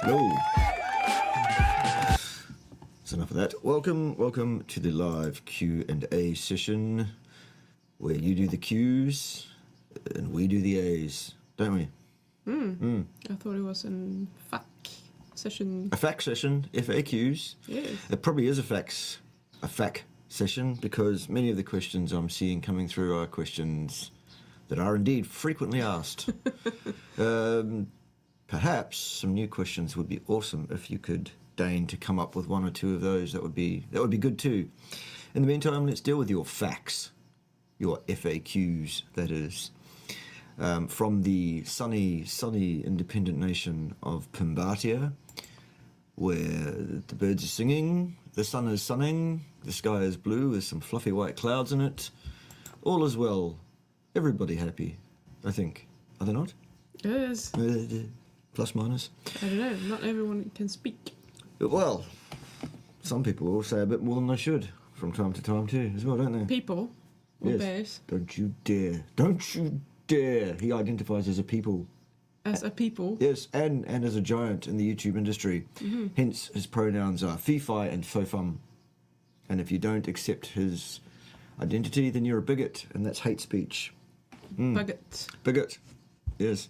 No. That's enough of that. Welcome to the live Q&A session where you do the Q's and we do the A's, don't we? I thought it was a FAQ session. A FAQ session, FAQs. Yes. It probably is a FAQ session because many of the questions I'm seeing coming through are questions that are indeed frequently asked. Perhaps some new questions would be awesome if you could deign to come up with one or two of those. That would be good too. In the meantime, let's deal with your facts, your FAQs, that is. From the sunny independent nation of Pimbatia, where the birds are singing, the sun is sunning, the sky is blue with some fluffy white clouds in it. All is well. Everybody happy, I think. Are they not? Yes. Plus minus. I don't know. Not everyone can speak. Well, some people will say a bit more than they should from time to time too, as well, don't they? People or Yes. bears? Don't you dare. Don't you dare. He identifies as a people. As a people? Yes, and as a giant in the YouTube industry. Hence, his pronouns are fee-fi and fo-fum. And if you don't accept his identity, then you're a bigot, and that's hate speech. Bigot. Yes.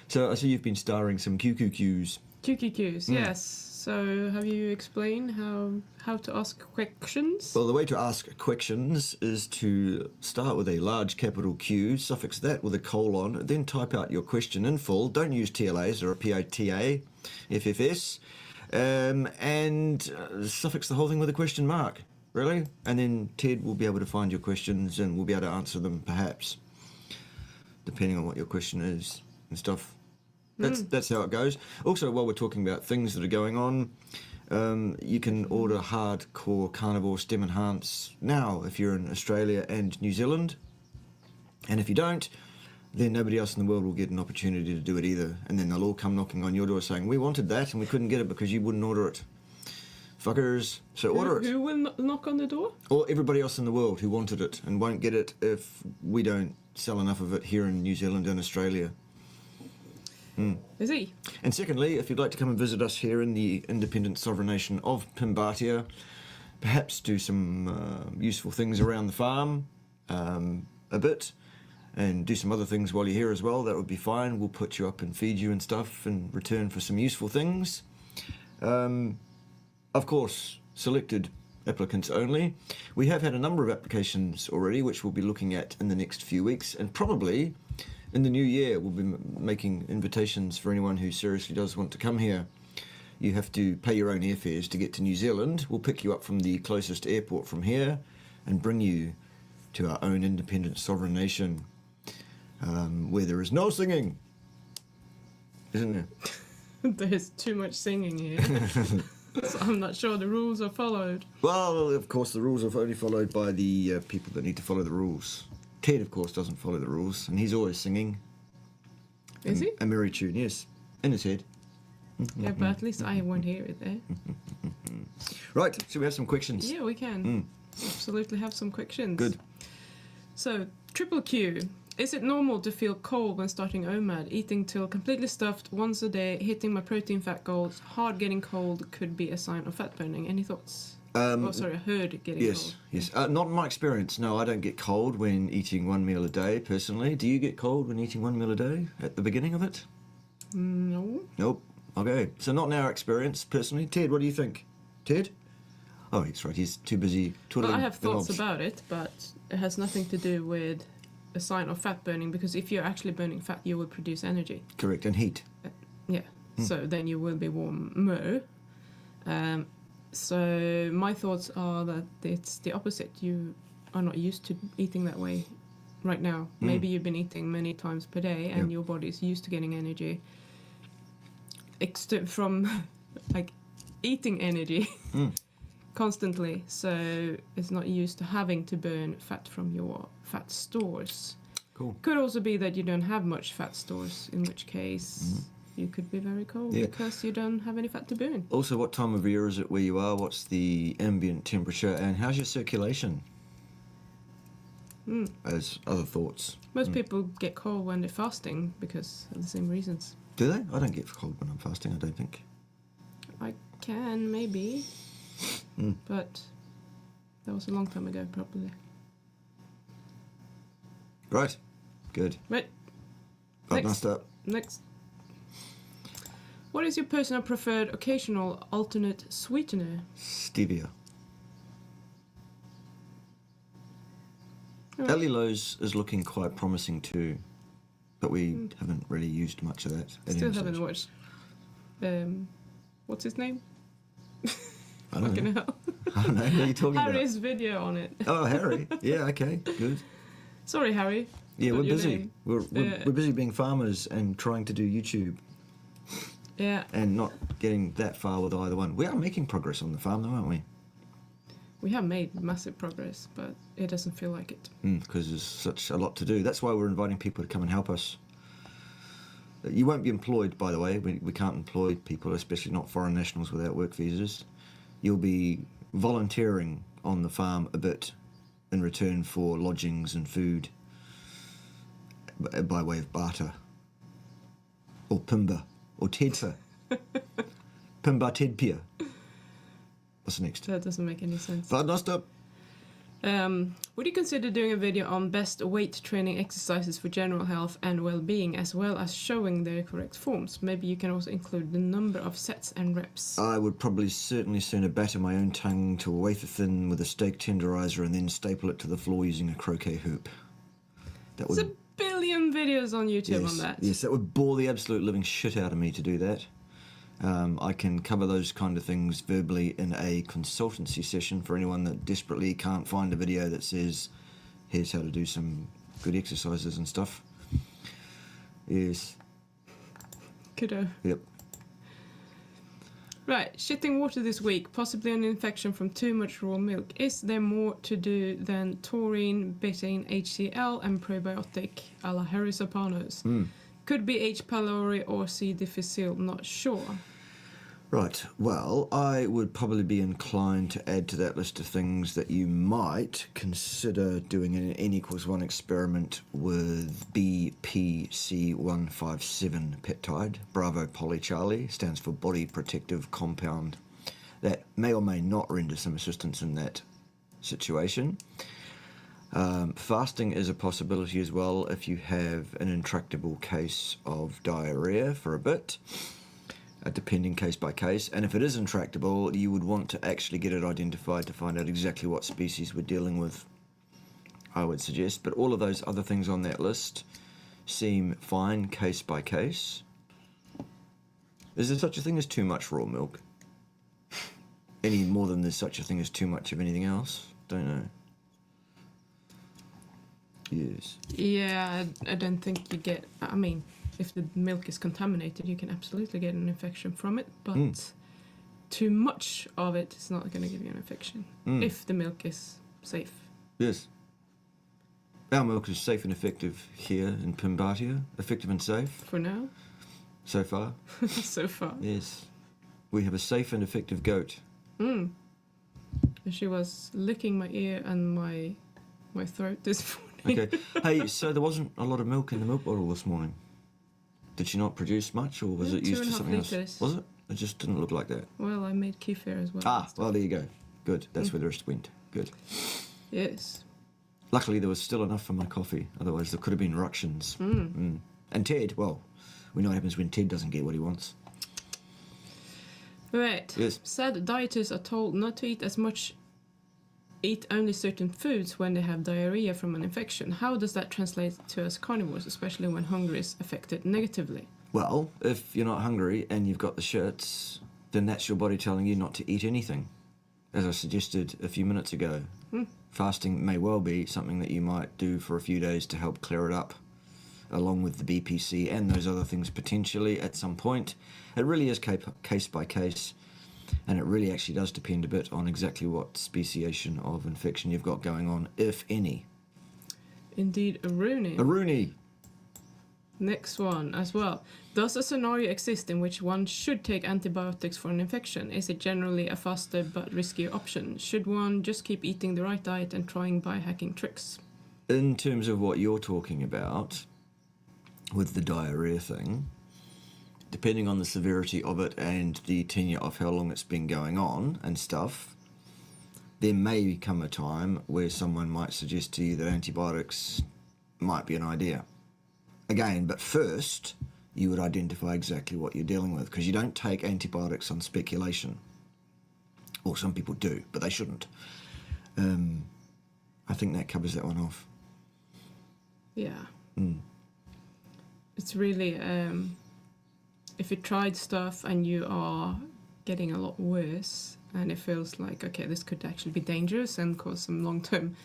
So I see you've been starring some QQQs. QQQs, yes. So have you explained how to ask questions? Well, the way to ask questions is to start with a large capital Q, suffix that with a colon, then type out your question in full. Don't use TLAs or a PITA, FFS, and suffix the whole thing with a question mark, really. And then Ted will be able to find your questions and we'll be able to answer them, perhaps, depending on what your question is and stuff. That's how it goes. Also, while we're talking about things that are going on, you can order hardcore carnivore stem enhance now if you're in Australia and New Zealand. And if you don't, then nobody else in the world will get an opportunity to do it either. And then they'll all come knocking on your door saying, we wanted that and we couldn't get it because you wouldn't order it. Fuckers. So order it. Who will knock on the door? Or everybody else in the world who wanted it and won't get it if we don't sell enough of it here in New Zealand and Australia. Is he? And secondly, if you'd like to come and visit us here in the independent sovereign nation of Pimbatia, perhaps do some useful things around the farm a bit, and do some other things while you're here as well, that would be fine. We'll put you up and feed you and stuff in return for some useful things. Of course, selected applicants only. We have had a number of applications already, which we'll be looking at in the next few weeks, and probably in the new year we'll be making invitations for anyone who seriously does want to come here. You have to pay your own airfares to get to New Zealand. We'll pick you up from the closest airport from here and bring you to our own independent sovereign nation, where there is no singing, isn't there? There's too much singing here. So I'm not sure the rules are followed. Well, of course, the rules are only followed by the people that need to follow the rules. Ted, of course, doesn't follow the rules, and he's always singing. Is he? A merry tune, yes, in his head. Yeah, but at least I won't hear it there. Right, so we have some questions. Yeah, we can. Absolutely have some questions. Good. So, triple Q. Is it normal to feel cold when starting OMAD? Eating till completely stuffed once a day, hitting my protein fat goals, hard getting cold could be a sign of fat burning. Any thoughts? Herd getting cold. Yes. Not in my experience. No, I don't get cold when eating one meal a day, personally. Do you get cold when eating one meal a day at the beginning of it? No. Nope. Okay. So not in our experience, personally. Ted, what do you think? Ted? Oh, that's right. He's too busy twiddling Well, I have the thoughts knobs. about it, but it has nothing to do with a sign of fat burning, because if you're actually burning fat, you will produce energy. Correct, and heat. Yeah. So then you will be warmer. So my thoughts are that it's the opposite. You are not used to eating that way right now. Maybe you've been eating many times per day and your body is used to getting energy from like eating energy constantly. So it's not used to having to burn fat from your fat stores. Cool. Could also be that you don't have much fat stores, in which case you could be very cold because you don't have any fat to burn. Also, what time of year is it where you are? What's the ambient temperature? And how's your circulation? As other thoughts. Most people get cold when they're fasting because of the same reasons. Do they? I don't get cold when I'm fasting, I don't think. can, maybe. But that was a long time ago, probably. Right. Good. Right. I've messed up. Next. What is your personal preferred occasional alternate sweetener? Stevia. Right. Allulose is looking quite promising too, but we haven't really used much of that. at Still any haven't stage. watched. What's his name? I don't Fucking know. hell. I don't know. What are you talking Harry's video on it. about? Oh, Harry. Yeah, okay, good. Sorry, Harry. Yeah, we're Forgot your busy. name. We're busy being farmers and trying to do YouTube Yeah, and not getting that far with either one. We are making progress on the farm though, aren't we? we have made massive progress, but it doesn't feel like it. Because there's such a lot to do. That's why we're inviting people to come and help us. You won't be employed, by the way. We can't employ people, especially not foreign nationals without work visas. You'll be volunteering on the farm a bit in return for lodgings and food by way of barter. Or pimba. Or tedpa. Pimba tedpia. What's next? That doesn't make any sense. Vadnostop. Would you consider doing a video on best weight training exercises for general health and well-being, as well as showing their correct forms? Maybe you can also include the number of sets and reps. I would probably certainly sooner batter my own tongue to a wafer thin with a steak tenderizer and then staple it to the floor using a croquet hoop. That There's a billion videos on YouTube on that. Yes, that would bore the absolute living shit out of me to do that. I can cover those kind of things verbally in a consultancy session for anyone that desperately can't find a video that says, here's how to do some good exercises and stuff. Yes. Kiddo. Yep. Right, shitting water this week, possibly an infection from too much raw milk. Is there more to do than taurine, betaine, HCl, and probiotic, a la Harry Sopanos? Could be H. pylori or C. difficile, not sure. Right, well, I would probably be inclined to add to that list of things that you might consider doing an N=1 experiment with BPC157 peptide, Bravo Poly Charlie, stands for Body Protective Compound. That may or may not render some assistance in that situation. Fasting is a possibility as well if you have an intractable case of diarrhea for a bit. Depending case by case, and if it is intractable, you would want to actually get it identified to find out exactly what species we're dealing with, I would suggest. But all of those other things on that list seem fine case by case. Is there such a thing as too much raw milk? Any more than there's such a thing as too much of anything else? Don't know. Yes. Yeah, I don't think you get... I mean, if the milk is contaminated, you can absolutely get an infection from it, but too much of it is not going to give you an infection, if the milk is safe. Yes. Our milk is safe and effective here in Pimbatia. Effective and safe, For now, so far. so far. Yes. We have a safe and effective goat. She was licking my ear and my throat this morning. Okay. Hey, so there wasn't a lot of milk in the milk bottle this morning. Did she not produce much, or was it used for 2.5 something litres. else? Was it? It just didn't look like that. Well, I made kefir as well. Well, there you go. Good. That's where the rest went. Good. Yes. Luckily, there was still enough for my coffee. Otherwise, there could have been ructions. And Ted, well, we know what happens when Ted doesn't get what he wants. Right. Yes. Sad dieters are told not to eat only certain foods when they have diarrhea from an infection. How does that translate to us carnivores, especially when hunger is affected negatively? Well, if you're not hungry and you've got the shits, then that's your body telling you not to eat anything. As I suggested a few minutes ago, fasting may well be something that you might do for a few days to help clear it up, along with the BPC and those other things potentially at some point. It really is case by case, and it really actually does depend a bit on exactly what speciation of infection you've got going on, if any. Indeed, a Rooney. A Rooney! Next one as well. Does a scenario exist in which one should take antibiotics for an infection? Is it generally a faster but riskier option? Should one just keep eating the right diet and trying biohacking tricks? In terms of what you're talking about with the diarrhea thing, depending on the severity of it and the tenure of how long it's been going on and stuff, there may come a time where someone might suggest to you that antibiotics might be an idea. Again, but first, you would identify exactly what you're dealing with, because you don't take antibiotics on speculation. Or some people do, but they shouldn't. I think that covers that one off. Yeah. It's really, if you tried stuff and you are getting a lot worse, and it feels like, okay, this could actually be dangerous and cause some long-term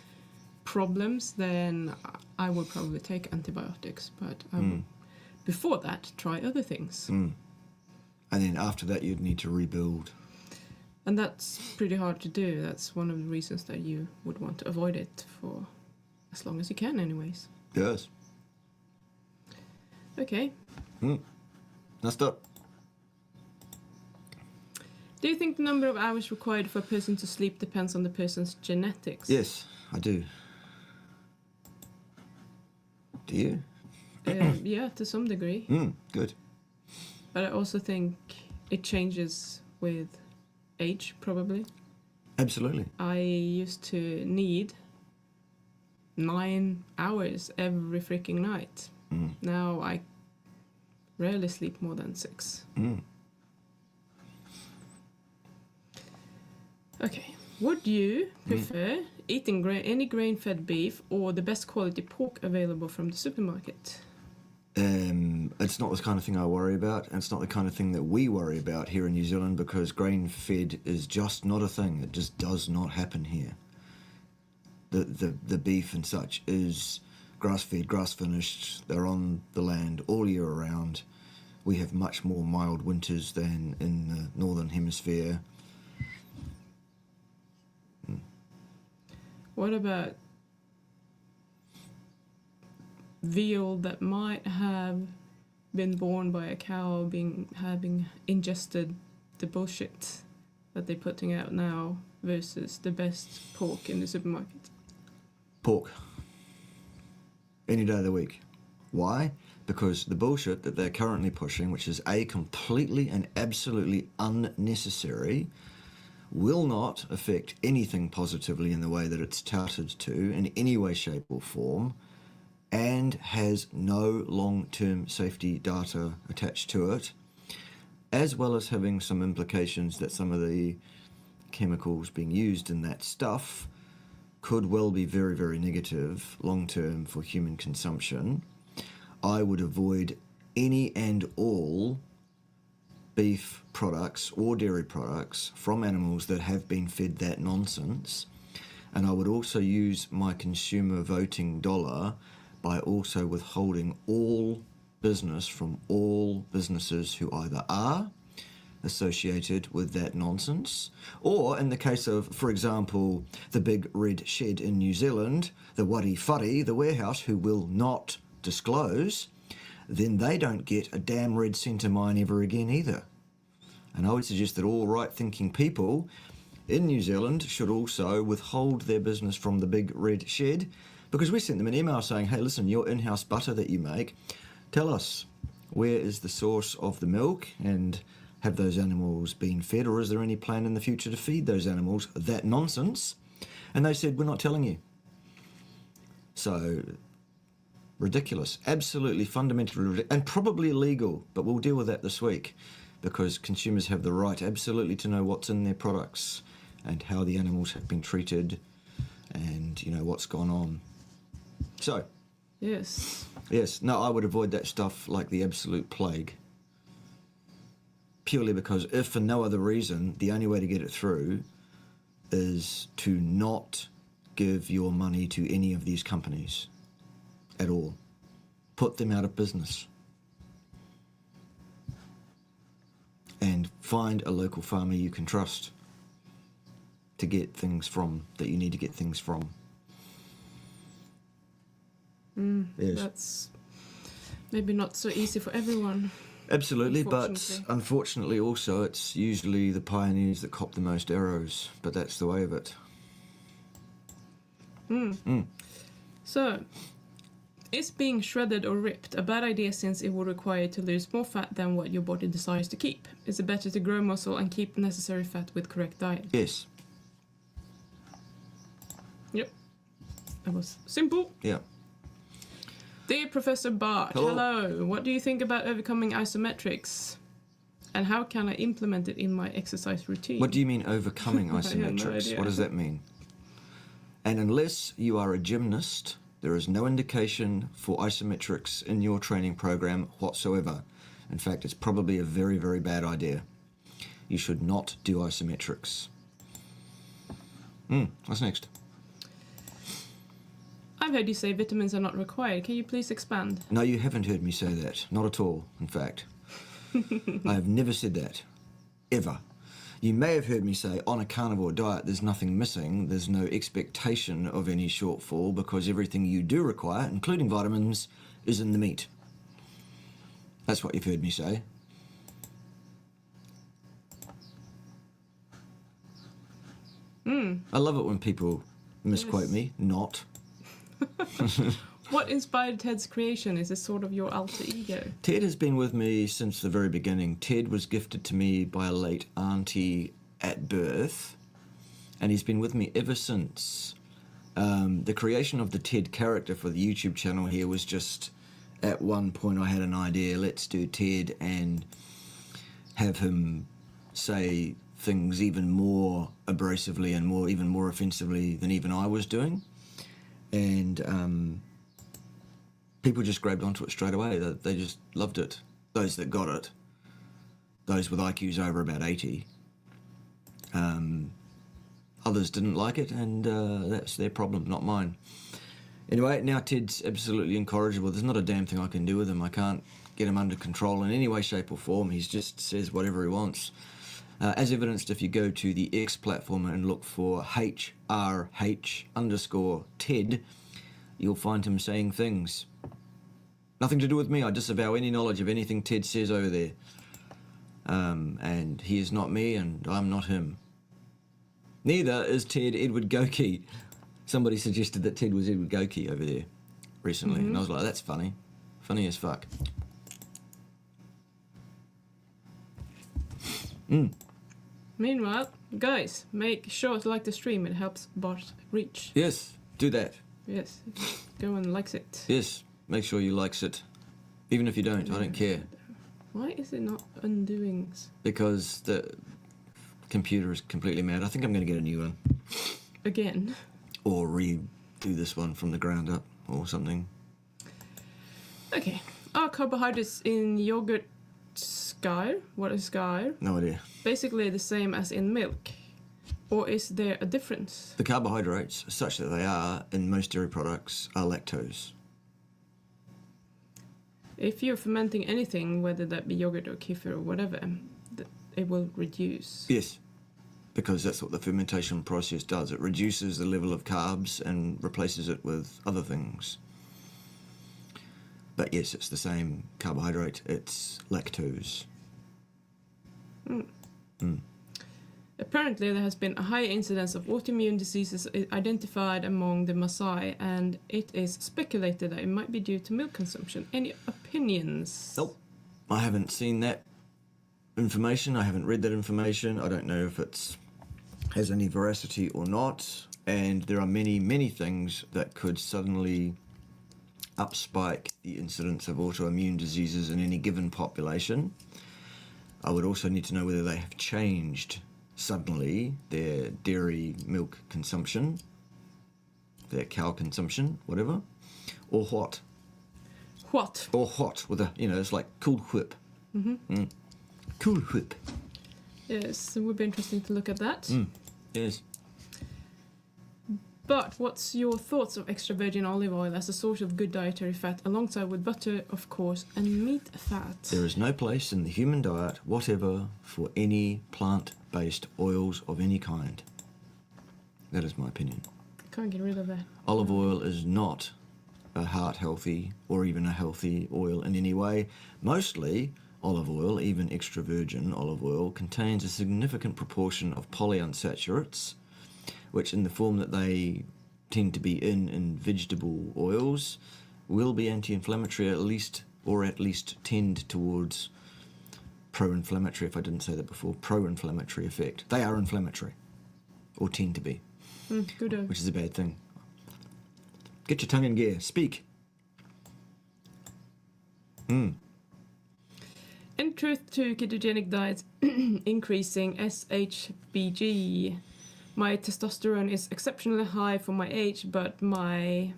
problems, then I would probably take antibiotics. But before that, try other things. And then after that, you'd need to rebuild. And that's pretty hard to do. That's one of the reasons that you would want to avoid it for as long as you can anyways. Yes. Okay. Next up. Do you think the number of hours required for a person to sleep depends on the person's genetics? Yes, I do. Do you? Yeah, to some degree. Good. But I also think it changes with age, probably. Absolutely. I used to need 9 hours every freaking night. Now I rarely sleep more than 6. Okay. Would you prefer eating any grain-fed beef or the best quality pork available from the supermarket? It's not the kind of thing I worry about, and it's not the kind of thing that we worry about here in New Zealand, because grain-fed is just not a thing. It just does not happen here. The beef and such is grass-fed, grass-finished. They're on the land all year round. We have much more mild winters than in the Northern Hemisphere. What about veal that might have been born by a cow having ingested the bullshit that they're putting out now versus the best pork in the supermarket? Pork. Any day of the week. Why? Because the bullshit that they're currently pushing, which is completely and absolutely unnecessary, will not affect anything positively in the way that it's touted to in any way, shape or form, and has no long-term safety data attached to it, as well as having some implications that some of the chemicals being used in that stuff could well be very, very negative long-term for human consumption. I would avoid any and all beef products or dairy products from animals that have been fed that nonsense. And I would also use my consumer voting dollar by also withholding all business from all businesses who either are associated with that nonsense, or in the case of, for example, the big red shed in New Zealand, the Wari Whare, the warehouse, who will not disclose, then they don't get a damn red centre mine ever again either. And I would suggest that all right-thinking people in New Zealand should also withhold their business from the big red shed, because we sent them an email saying, hey, listen, your in-house butter that you make, tell us, where is the source of the milk, and have those animals been fed, or is there any plan in the future to feed those animals that nonsense? And they said, we're not telling you. So, ridiculous, absolutely fundamentally, and probably illegal, but we'll deal with that this week, because consumers have the right absolutely to know what's in their products and how the animals have been treated and, you know, what's gone on. So, Yes. no, I would avoid that stuff like the absolute plague. Purely because, if for no other reason, the only way to get it through is to not give your money to any of these companies at all. Put them out of business. And find a local farmer you can trust to get things from, that you need to get things from. Yes. That's maybe not so easy for everyone. Absolutely, but unfortunately also it's usually the pioneers that cop the most arrows, but that's the way of it. So, Is being shredded or ripped a bad idea since it would require you to lose more fat than what your body desires to keep? Is it better to grow muscle and keep necessary fat with correct diet? Yes. Yep. That was simple. Yeah. Dear Professor Bart, Hello. hello. What do you think about overcoming isometrics? And how can I implement it in my exercise routine? What do you mean overcoming I have no isometrics? idea. What does that mean? And unless you are a gymnast, there is no indication for isometrics in your training program whatsoever. In fact, it's probably a very, very bad idea. You should not do isometrics. What's next? I've heard you say vitamins are not required. Can you please expand? No, you haven't heard me say that. Not at all, in fact. I have never said that. Ever. You may have heard me say, on a carnivore diet, there's nothing missing. There's no expectation of any shortfall because everything you do require, including vitamins, is in the meat. That's what you've heard me say. I love it when people misquote Yes. me. Not. What inspired Ted's creation? Is it sort of your alter ego? Ted has been with me since the very beginning. Ted was gifted to me by a late auntie at birth, and he's been with me ever since. The creation of the Ted character for the YouTube channel here was just, at one point I had an idea, let's do Ted and have him say things even more abrasively and even more offensively than even I was doing. And people just grabbed onto it straight away. They just loved it. Those that got it. Those with IQs over about 80. Others didn't like it, and that's their problem, not mine. Anyway, now Ted's absolutely incorrigible. There's not a damn thing I can do with him. I can't get him under control in any way, shape or form. He just says whatever he wants. As evidenced, if you go to the X platform and look for HRH_Ted, you'll find him saying things. Nothing to do with me. I disavow any knowledge of anything Ted says over there. And he is not me, and I'm not him. Neither is Ted Edward Goki. Somebody suggested that Ted was Edward Goki over there recently, and I was like, that's funny. Funny as fuck. Meanwhile, guys, make sure to like the stream. It helps Bart reach. Yes, do that. Yes, go and likes it. Yes, make sure you likes it. Even if you don't, I don't care. Why is it not undoing? Because the computer is completely mad. I think I'm going to get a new one. Again. Or redo this one from the ground up or something. Okay. Are carbohydrates in yogurt skyr? What is skyr? No idea. Basically the same as in milk. Or is there a difference? The carbohydrates, such that they are in most dairy products, are lactose. If you're fermenting anything, whether that be yogurt or kefir or whatever, it will reduce. Yes, because that's what the fermentation process does. It reduces the level of carbs and replaces it with other things. But yes, it's the same carbohydrate. It's lactose. Apparently, there has been a high incidence of autoimmune diseases identified among the Maasai, and it is speculated that it might be due to milk consumption. Any opinions? Nope. I haven't seen that information. I haven't read that information. I don't know if it has any veracity or not. And there are many, many things that could suddenly upspike the incidence of autoimmune diseases in any given population. I would also need to know whether they have changed suddenly their dairy milk consumption, their cow consumption, whatever, or what. What? Or what, with a, it's like cool whip. Cool whip. Yes, it would be interesting to look at that. Yes. But what's your thoughts of extra virgin olive oil as a source of good dietary fat, alongside with butter, of course, and meat fat? There is no place in the human diet, whatever, for any plant-based oils of any kind. That is my opinion. Can't get rid of that. Olive oil is not a heart-healthy or even a healthy oil in any way. Mostly, olive oil, even extra virgin olive oil, contains a significant proportion of polyunsaturates, which in the form that they tend to be in vegetable oils, will be anti-inflammatory at least tend towards pro-inflammatory, if I didn't say that before, pro-inflammatory effect. They are inflammatory, or tend to be, Good. which is a bad thing. Get your tongue in gear. Speak. In truth to ketogenic diets increasing SHBG. My testosterone is exceptionally high for my age, but my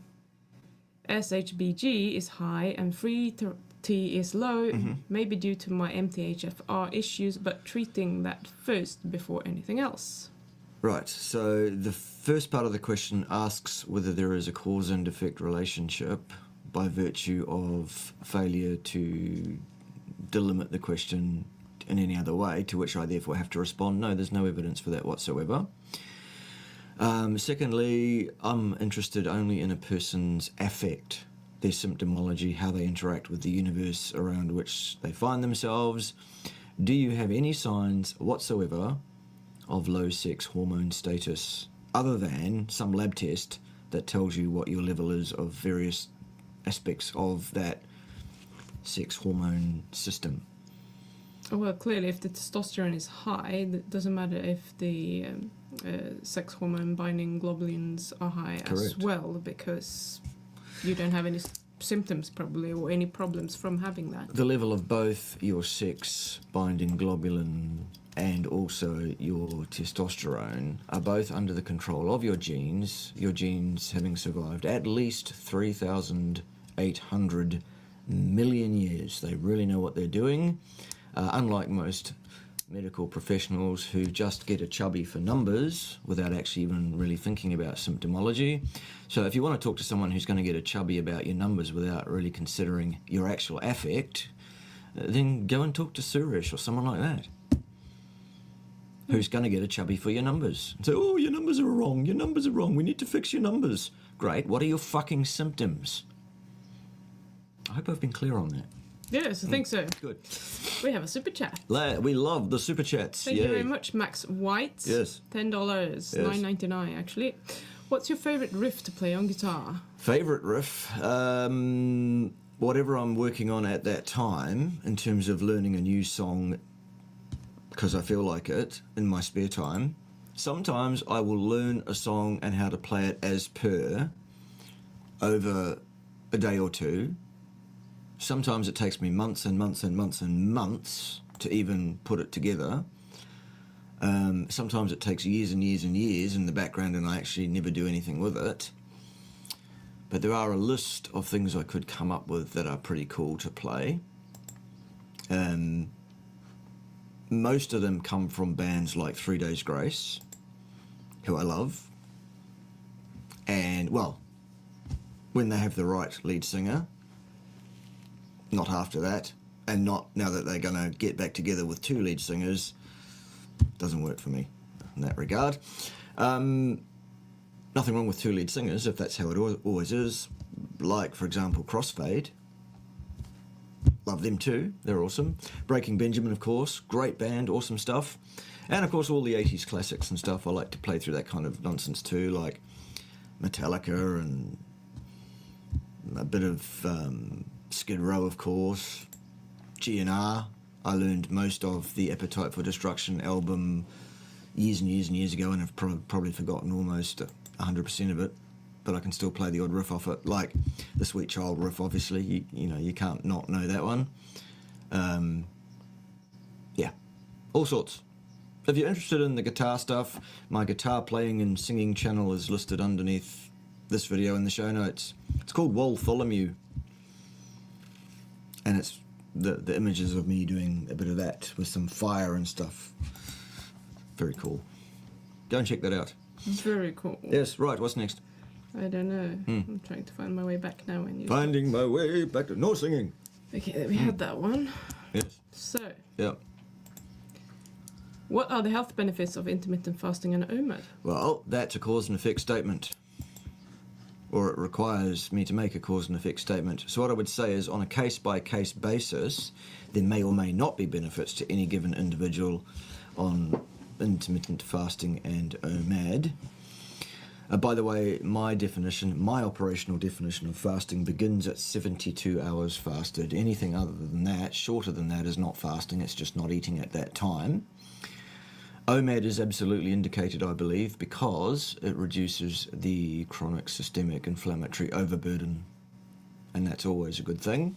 SHBG is high and free T is low, maybe due to my MTHFR issues, but treating that first before anything else. Right, so the first part of the question asks whether there is a cause and effect relationship by virtue of failure to delimit the question in any other way, to which I therefore have to respond, no, there's no evidence for that whatsoever. Secondly, I'm interested only in a person's affect, their symptomology, how they interact with the universe around which they find themselves. Do you have any signs whatsoever of low sex hormone status, other than some lab test that tells you what your level is of various aspects of that sex hormone system? Well, clearly, if the testosterone is high, it doesn't matter if the sex hormone binding globulins are high as well, because you don't have any symptoms probably or any problems from having that. The level of both your sex binding globulin and also your testosterone are both under the control of your genes having survived at least 3,800 million years. They really know what they're doing. Unlike most medical professionals who just get a chubby for numbers without actually even really thinking about symptomology. So if you want to talk to someone who's going to get a chubby about your numbers without really considering your actual affect, then go and talk to Suresh or someone like that, who's going to get a chubby for your numbers. And say, oh, your numbers are wrong, we need to fix your numbers. Great, what are your fucking symptoms? I hope I've been clear on that. Yes, I think so. Good. We have a super chat. We love the super chats. Thank you very much, Max White. Yes. $10, $9.99 actually. What's your favourite riff to play on guitar? Favourite riff? Whatever I'm working on at that time, in terms of learning a new song, because I feel like it, in my spare time. Sometimes I will learn a song and how to play it as per over a day or two. Sometimes it takes me months and months and months and months to even put it together. Sometimes it takes years and years and years in the background and I actually never do anything with it. But there are a list of things I could come up with that are pretty cool to play. Most of them come from bands like 3 Days Grace, who I love. And, well, when they have the right lead singer, not after that, and not now that they're going to get back together with two lead singers, doesn't work for me in that regard. Nothing wrong with two lead singers if that's how it always is. Like, for example, Crossfade. Love them too, they're awesome. Breaking Benjamin, of course, great band, awesome stuff. And of course all the 80s classics and stuff. I like to play through that kind of nonsense too, like Metallica and a bit of Skid Row, of course, GNR. I learned most of the Appetite for Destruction album years and years and years ago and have probably forgotten almost 100% of it, but I can still play the odd riff off it, like the Sweet Child riff, obviously. You know, you can't not know that one. Yeah, all sorts. If you're interested in the guitar stuff, my guitar playing and singing channel is listed underneath this video in the show notes. It's called Wol Tholomew. And it's the images of me doing a bit of that with some fire and stuff. Very cool. Go and check that out. Very cool. Yes, right, what's next? I don't know. I'm trying to find my way back now. Finding my way back to... No singing. Okay, we had that one. Yes. So, Yeah. what are the health benefits of intermittent fasting and OMAD? Well, that's a cause and effect statement. Or it requires me to make a cause and effect statement. So what I would say is, on a case-by-case basis, there may or may not be benefits to any given individual on intermittent fasting and OMAD. By the way, my operational definition of fasting begins at 72 hours fasted. Anything other than that, shorter than that, is not fasting. It's just not eating at that time. OMAD is absolutely indicated, I believe, because it reduces the chronic systemic inflammatory overburden, and that's always a good thing.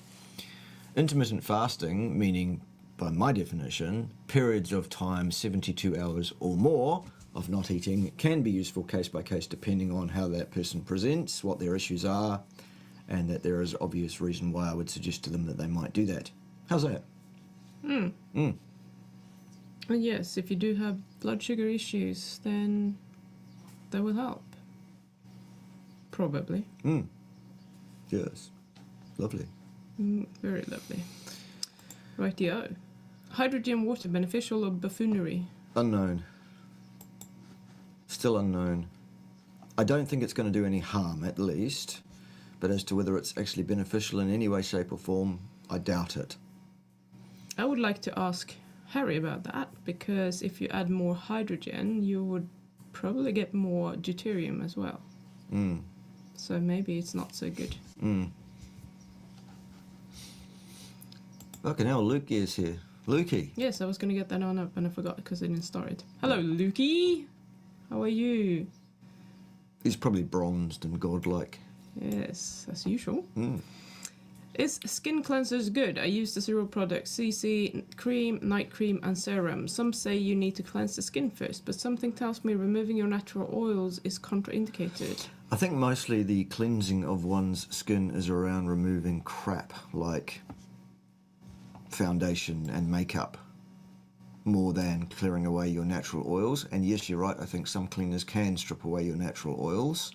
Intermittent fasting, meaning, by my definition, periods of time 72 hours or more of not eating, can be useful case by case depending on how that person presents, what their issues are, and that there is obvious reason why I would suggest to them that they might do that. How's that? And yes, if you do have blood sugar issues, then that will help. Probably. Yes. Lovely. Very lovely. Rightio. Hydrogen water, beneficial or buffoonery? Unknown. Still unknown. I don't think it's going to do any harm, at least. But as to whether it's actually beneficial in any way, shape or form, I doubt it. I would like to ask Harry about that, because if you add more hydrogen, you would probably get more deuterium as well. So maybe it's not so good. Fucking hell, Lukey is here. Lukey. Yes, I was going to get that on up and I forgot because I didn't start it. Hello, Lukey. How are you? He's probably bronzed and godlike. Yes, as usual. Is skin cleansers good? I use the several products, CC, cream, night cream and serum. Some say you need to cleanse the skin first, but something tells me removing your natural oils is contraindicated. I think mostly the cleansing of one's skin is around removing crap like foundation and makeup more than clearing away your natural oils. And yes, you're right, I think some cleaners can strip away your natural oils.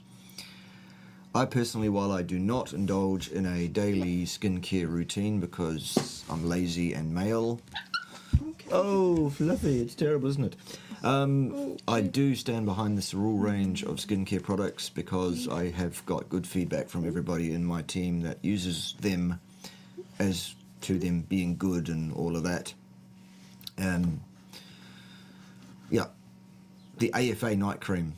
I personally, while I do not indulge in a daily skincare routine because I'm lazy and male. Okay. Oh, fluffy, it's terrible, isn't it? I do stand behind the Cerule range of skincare products because I have got good feedback from everybody in my team that uses them as to them being good and all of that. Yeah, the AFA night cream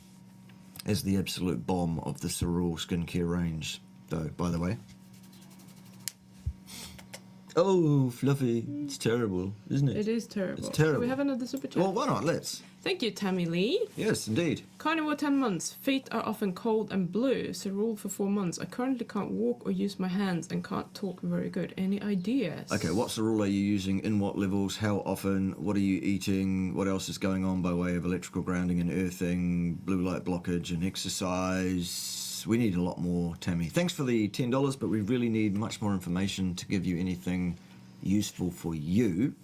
is the absolute bomb of the Cerule skincare range, though, by the way. Oh, fluffy. It's terrible, isn't it? It is terrible. It's terrible. Do we have another super chat? Well, why not? Let's. Thank you, Tammy Lee. Yes, indeed. Carnivore 10 months. Feet are often cold and blue. Cerule for 4 months. I currently can't walk or use my hands and can't talk very good. Any ideas? Okay, what Cerule are you using? In what levels? How often? What are you eating? What else is going on by way of electrical grounding and earthing, blue light blockage and exercise? We need a lot more, Tammy. Thanks for the $10, but we really need much more information to give you anything useful for you.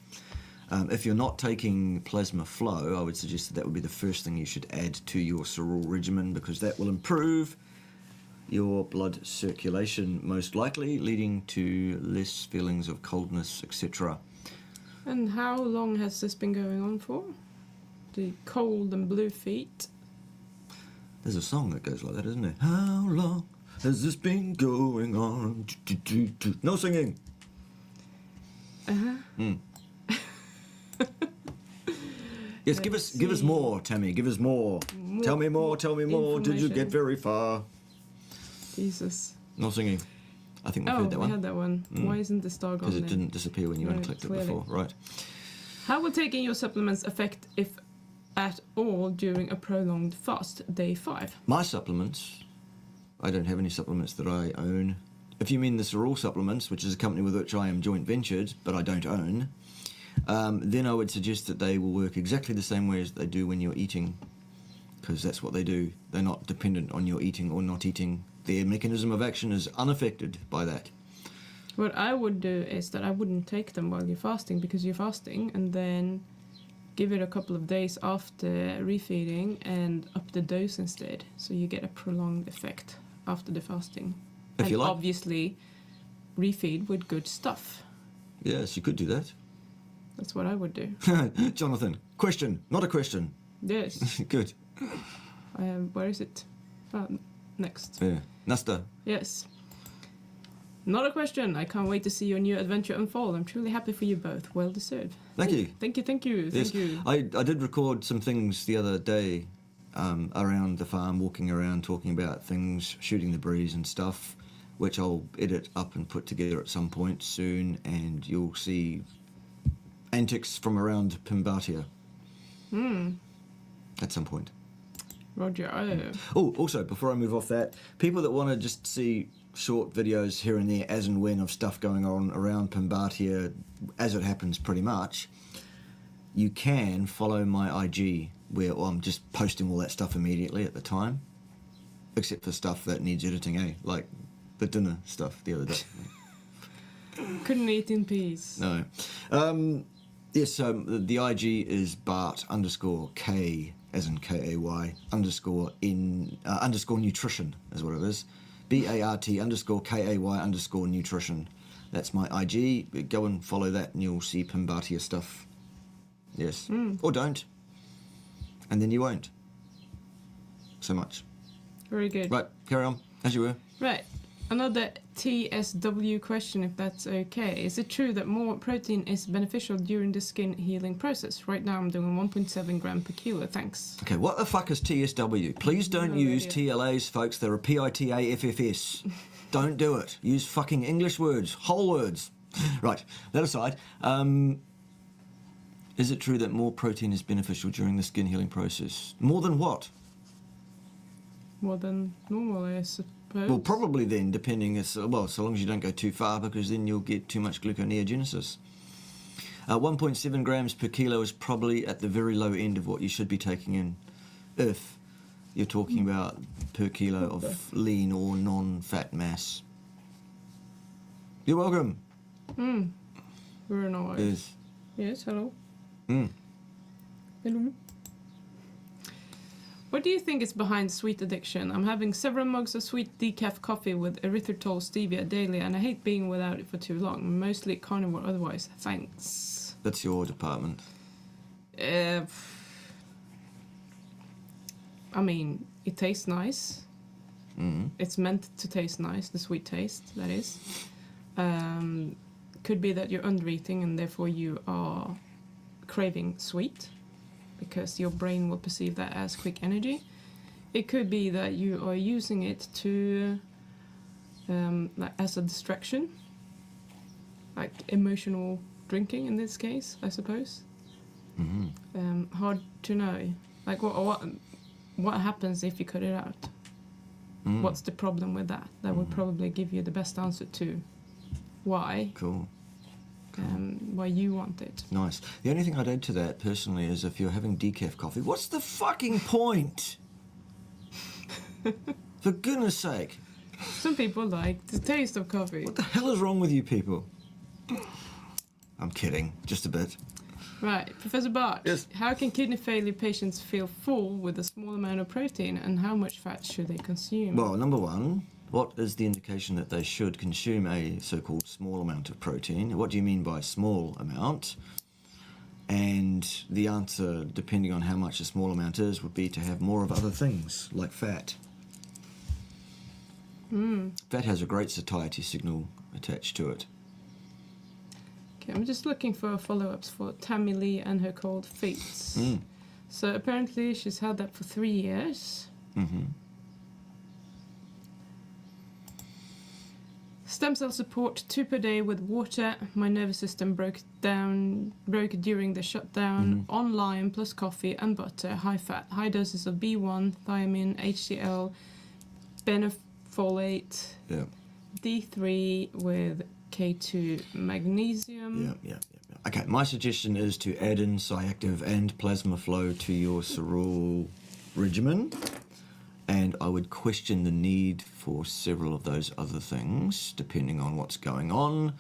If you're not taking plasma flow, I would suggest that would be the first thing you should add to your Cerule regimen, because that will improve your blood circulation, most likely, leading to less feelings of coldness, etc. And how long has this been going on for? The cold and blue feet? There's a song that goes like that, isn't there? How long has this been going on? No singing. Yes, give us more, Tammy. Give us more. Tell me more. Did you get very far? Jesus. No singing. I think we've heard that one. We had that one. Why isn't the star gone? Because it didn't disappear when you unclicked it before. Right. How will taking your supplements affect, if at all, during a prolonged fast, day 5? My supplements, I don't have any supplements that I own. If you mean the Cerule Supplements, which is a company with which I am joint ventured, but I don't own, then I would suggest that they will work exactly the same way as they do when you're eating, because that's what they do. They're not dependent on your eating or not eating. Their mechanism of action is unaffected by that. What I would do is that I wouldn't take them while you're fasting, because you're fasting, and then give it a couple of days after refeeding and up the dose instead, so you get a prolonged effect after the fasting. If you like. Obviously refeed with good stuff. Yes, you could do that. That's what I would do. Jonathan, question, not a question. Yes. Good. Where is it? Next. Yeah. Nasta. Yes. Not a question. I can't wait to see your new adventure unfold. I'm truly happy for you both. Well deserved. Thank you. Thank you. Yes. Thank you. I did record some things the other day around the farm, walking around, talking about things, shooting the breeze and stuff, which I'll edit up and put together at some point soon, and you'll see antics from around Pimbatia at some point. Roger. Oh, also, before I move off that, people that want to just see short videos here and there as and when of stuff going on around Pimbatia as it happens pretty much, you can follow my IG where I'm just posting all that stuff immediately at the time, except for stuff that needs editing, like the dinner stuff the other day. Couldn't eat in peace. No. Yes, the IG is Bart_K, as in K-A-Y, underscore nutrition is what it is. BART_KAY_nutrition. That's my IG. Go and follow that and you'll see Pimbatia stuff. Yes. Or don't. And then you won't. So much. Very good. Right, carry on, as you were. Right. Another TSW question, if that's okay. Is it true that more protein is beneficial during the skin healing process? Right now I'm doing 1.7 gram per kilo, thanks. Okay, what the fuck is TSW? Please don't use TLAs, folks. They're a PITAFFS. Don't do it. Use fucking English words, whole words. Right, that aside, is it true that more protein is beneficial during the skin healing process? More than what? More than normal, I suppose. Well, probably then, depending, so long as you don't go too far, because then you'll get too much gluconeogenesis. 1.7 grams per kilo is probably at the very low end of what you should be taking in, if you're talking about per kilo of lean or non-fat mass. You're welcome. Very nice. Yes. Yes, hello. Mm. Hello. What do you think is behind sweet addiction? I'm having several mugs of sweet decaf coffee with erythritol stevia daily, and I hate being without it for too long. Mostly carnivore otherwise. Thanks. That's your department. I mean, it tastes nice. It's meant to taste nice, the sweet taste, that is. Could be that you're undereating and therefore you are craving sweet, because your brain will perceive that as quick energy. It could be that you are using it to, as a distraction, like emotional drinking in this case, I suppose. Hard to know. Like what happens if you cut it out? What's the problem with that? That would probably give you the best answer to why. Cool. Why you want it. Nice. The only thing I'd add to that, personally, is if you're having decaf coffee, what's the fucking point? For goodness sake. Some people like the taste of coffee. What the hell is wrong with you people? I'm kidding. Just a bit. Right. Professor Bart. Yes. How can kidney failure patients feel full with a small amount of protein, and how much fat should they consume? Well, number one, what is the indication that they should consume a so-called small amount of protein? What do you mean by small amount? And the answer, depending on how much a small amount is, would be to have more of other things, like fat. Fat has a great satiety signal attached to it. Okay, I'm just looking for follow-ups for Tammy Lee and her cold feet. So apparently she's had that for 3 years. Stem cell support 2 per day with water. My nervous system broke during the shutdown. On lime plus coffee and butter. High fat. High doses of B1, thiamine, HCl, benfollate, D3 with K2 magnesium. Yeah. Okay, my suggestion is to add in Cyactive and plasma flow to your cereal regimen. And I would question the need for several of those other things, depending on what's going on.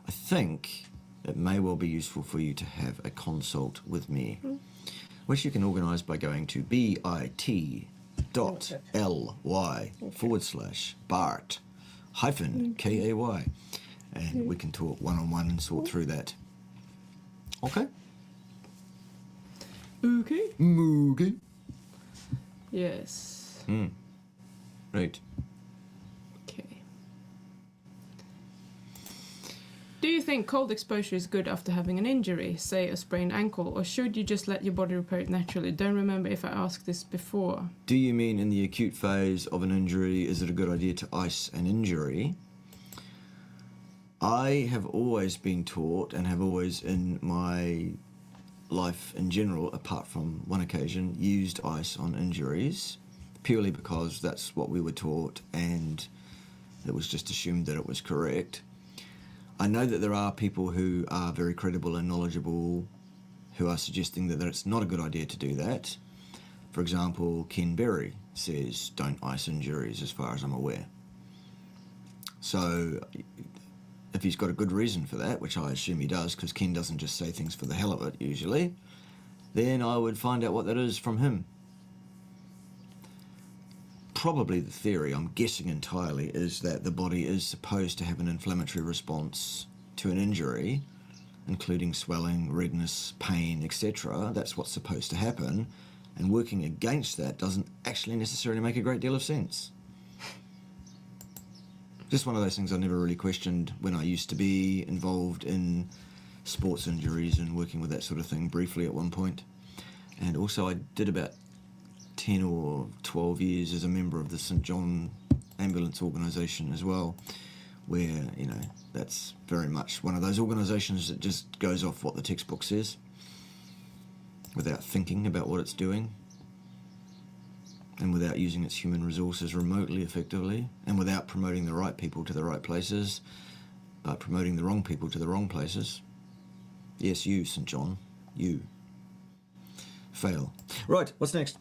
I think it may well be useful for you to have a consult with me, which you can organise by going to bit.ly/Bart-KAY. And we can talk one-on-one and sort through that. Okay? Okay. Yes. Right. Okay. Do you think cold exposure is good after having an injury, say a sprained ankle, or should you just let your body repair it naturally? Don't remember if I asked this before. Do you mean in the acute phase of an injury, is it a good idea to ice an injury? I have always been taught, and have always in my life in general, apart from one occasion, used ice on injuries, purely because that's what we were taught and it was just assumed that it was correct. I know that there are people who are very credible and knowledgeable who are suggesting that it's not a good idea to do that. For example, Ken Berry says don't ice injuries as far as I'm aware. So if he's got a good reason for that, which I assume he does because Ken doesn't just say things for the hell of it usually, then I would find out what that is from him. Probably the theory, I'm guessing entirely, is that the body is supposed to have an inflammatory response to an injury, including swelling, redness, pain, etc. That's what's supposed to happen, and working against that doesn't actually necessarily make a great deal of sense. Just one of those things I never really questioned when I used to be involved in sports injuries and working with that sort of thing briefly at one point. And also I did about 10 or 12 years as a member of the St John Ambulance organisation as well, where, you know, that's very much one of those organisations that just goes off what the textbook says without thinking about what it's doing and without using its human resources remotely effectively and without promoting the right people to the right places but promoting the wrong people to the wrong places. Yes, you, St John, you. Fail. Right, what's next?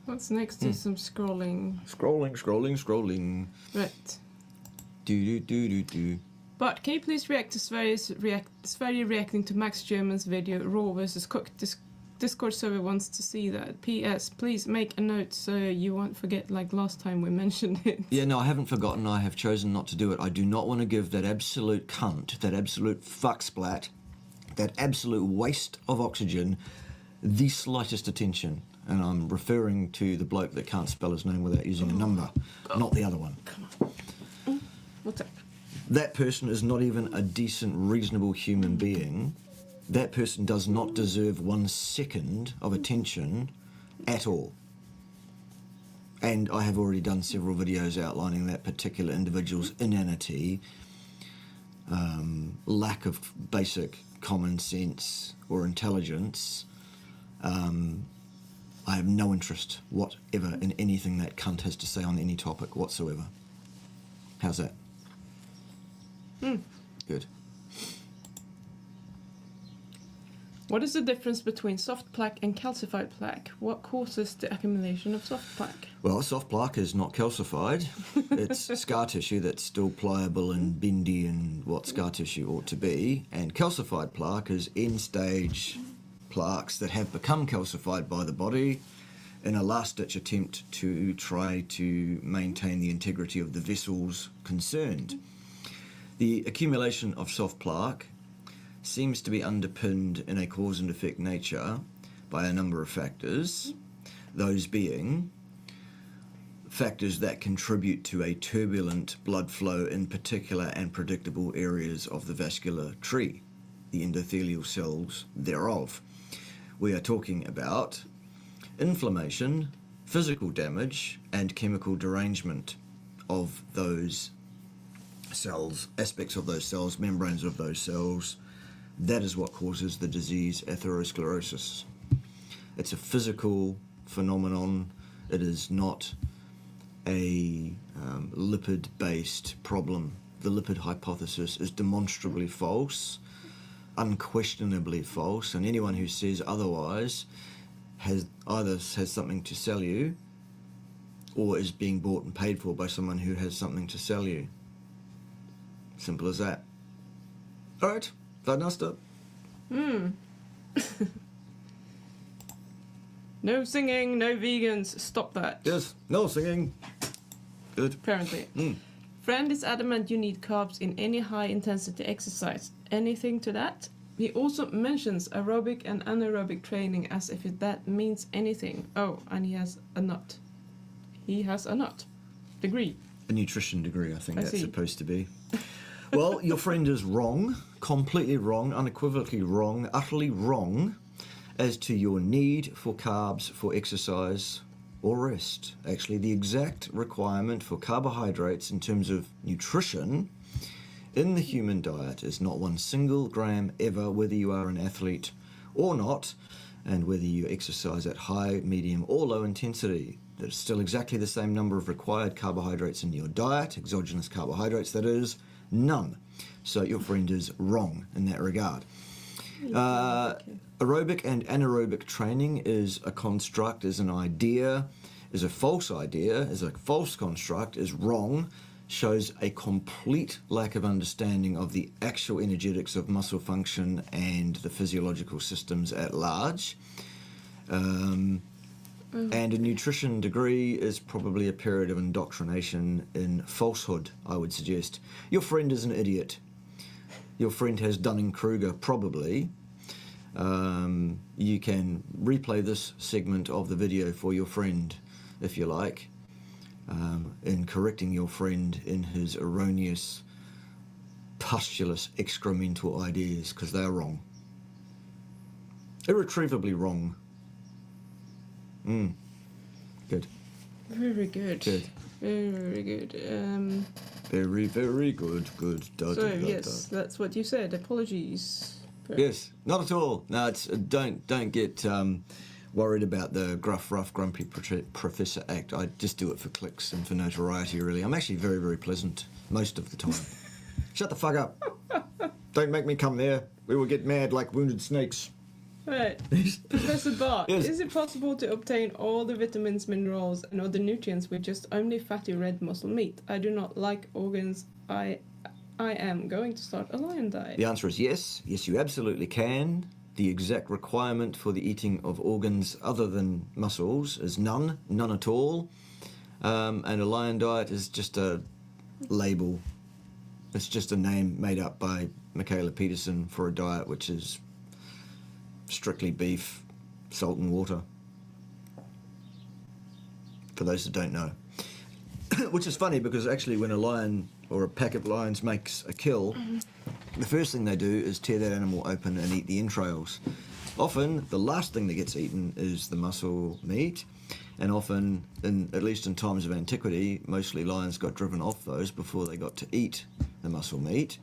What's next is some scrolling. Scrolling. Right. Do. But can you please react to Sverige reacting to Max German's video Raw versus Cooked? Discord server wants to see that. P.S. Please make a note so you won't forget like last time we mentioned it. Yeah, no, I haven't forgotten. I have chosen not to do it. I do not want to give that absolute cunt, that absolute fuck splat, that absolute waste of oxygen the slightest attention. And I'm referring to the bloke that can't spell his name without using a number, not the other one. Come on. What's up? That person is not even a decent, reasonable human being. That person does not deserve 1 second of attention at all. And I have already done several videos outlining that particular individual's inanity, lack of basic common sense or intelligence. I have no interest whatever in anything that cunt has to say on any topic whatsoever. How's that? Good. What is the difference between soft plaque and calcified plaque? What causes the accumulation of soft plaque? Well, soft plaque is not calcified. It's scar tissue that's still pliable and bendy and what scar tissue ought to be. And calcified plaque is end-stage plaques that have become calcified by the body in a last-ditch attempt to try to maintain the integrity of the vessels concerned. The accumulation of soft plaque seems to be underpinned in a cause and effect nature by a number of factors, those being factors that contribute to a turbulent blood flow in particular and predictable areas of the vascular tree, the endothelial cells thereof. We are talking about inflammation, physical damage, and chemical derangement of those cells, aspects of those cells, membranes of those cells. That is what causes the disease atherosclerosis. It's a physical phenomenon. It is not a lipid-based problem. The lipid hypothesis is demonstrably false, unquestionably false, and anyone who says otherwise has something to sell you or is being bought and paid for by someone who has something to sell you. Simple as that. All right, Vadnasta. No singing, no vegans. Stop that. Yes, no singing. Good. Apparently. Friend is adamant you need carbs in any high-intensity exercise. Anything to that? He also mentions aerobic and anaerobic training as if that means anything. Oh, and he has a nut. He has a nut. Degree. A nutrition degree, I think I that's see. supposed to be. Well, your friend is wrong, completely wrong, unequivocally wrong, utterly wrong as to your need for carbs for exercise or rest. Actually, the exact requirement for carbohydrates in terms of nutrition in the human diet is not 1 single gram ever, whether you are an athlete or not, and whether you exercise at high, medium, or low intensity. There's still exactly the same number of required carbohydrates in your diet, exogenous carbohydrates, that is, none. So your friend is wrong in that regard. Aerobic and anaerobic training is a construct, is an idea, is a false idea, is a false construct, is wrong, shows a complete lack of understanding of the actual energetics of muscle function and the physiological systems at large. And a nutrition degree is probably a period of indoctrination in falsehood, I would suggest. Your friend is an idiot. Your friend has Dunning-Kruger, probably. You can replay this segment of the video for your friend, if you like, in correcting your friend in his erroneous, pustulous, excremental ideas, because they are wrong. Irretrievably wrong. Good. Very good. Good. Very good. Very, very good. Good. Yes, that's what you said. Apologies. Yes, not at all. No, it's don't get worried about the gruff, rough, grumpy Professor act. I just do it for clicks and for notoriety, really. I'm actually very, very pleasant most of the time. Shut the fuck up. Don't make me come there. We will get mad like wounded snakes. Right. Professor Bart, Yes. is it possible to obtain all the vitamins, minerals and other nutrients with just only fatty red muscle meat? I do not like organs. I am going to start a lion diet. The answer is yes. Yes, you absolutely can. The exact requirement for the eating of organs other than muscles is none at all. And a lion diet is just a label. It's just a name made up by Michaela Peterson for a diet which is strictly beef, salt and water. For those that don't know. Which is funny because actually when a lion or a pack of lions makes a kill, the first thing they do is tear that animal open and eat the entrails. Often the last thing that gets eaten is the muscle meat, and often, at least in times of antiquity, mostly lions got driven off those before they got to eat the muscle meat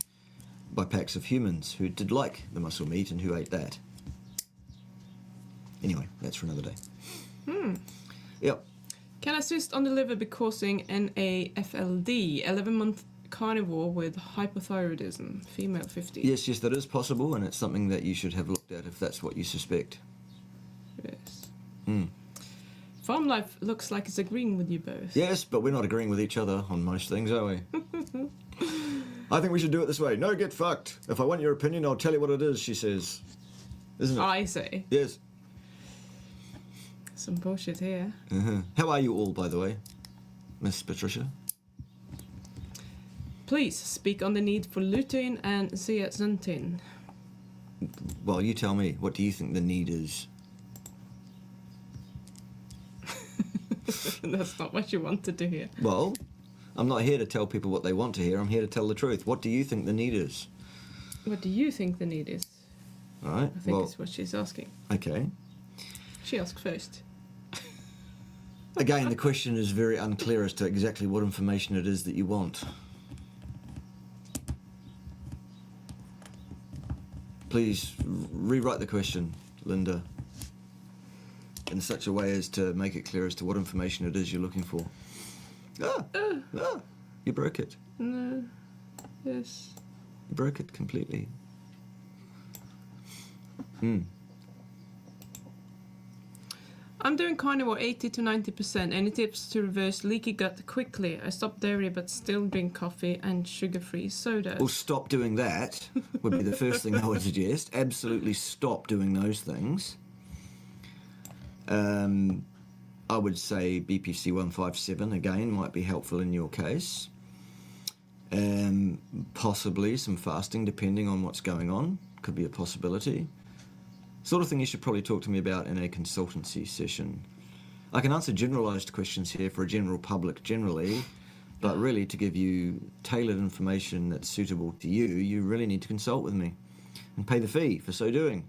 by packs of humans who did like the muscle meat and who ate that. Anyway, that's for another day. Yep. Can a cyst on the liver be causing NAFLD? 11-month carnivore with hypothyroidism, female 50. Yes, that is possible, and it's something that you should have looked at if that's what you suspect. Yes. Farm life looks like it's agreeing with you both. Yes, but we're not agreeing with each other on most things, are we? I think we should do it this way. No, get fucked. If I want your opinion, I'll tell you what it is, she says. Isn't it? I say. Yes. Some bullshit here. How are you all, by the way, Miss Patricia? Please speak on the need for lutein and zeaxanthin. Well, you tell me. What do you think the need is? That's not what you wanted to hear. Well, I'm not here to tell people what they want to hear. I'm here to tell the truth. What do you think the need is? What do you think the need is? All right. I think it's what she's asking. Okay. She asked first. Again, the question is very unclear as to exactly what information it is that you want. Please rewrite the question, Linda, in such a way as to make it clear as to what information it is you're looking for. You broke it. No. Yes. You broke it completely. I'm doing carnivore 80 to 90%. Any tips to reverse leaky gut quickly? I stopped dairy but still drink coffee and sugar-free soda. Well, stop doing that would be the first thing I would suggest. Absolutely stop doing those things. I would say BPC 157 again might be helpful in your case. Possibly some fasting depending on what's going on. Could be a possibility. Sort of thing you should probably talk to me about in a consultancy session. I can answer generalised questions here for a general public generally, But really, to give you tailored information that's suitable to you, you really need to consult with me and pay the fee for so doing.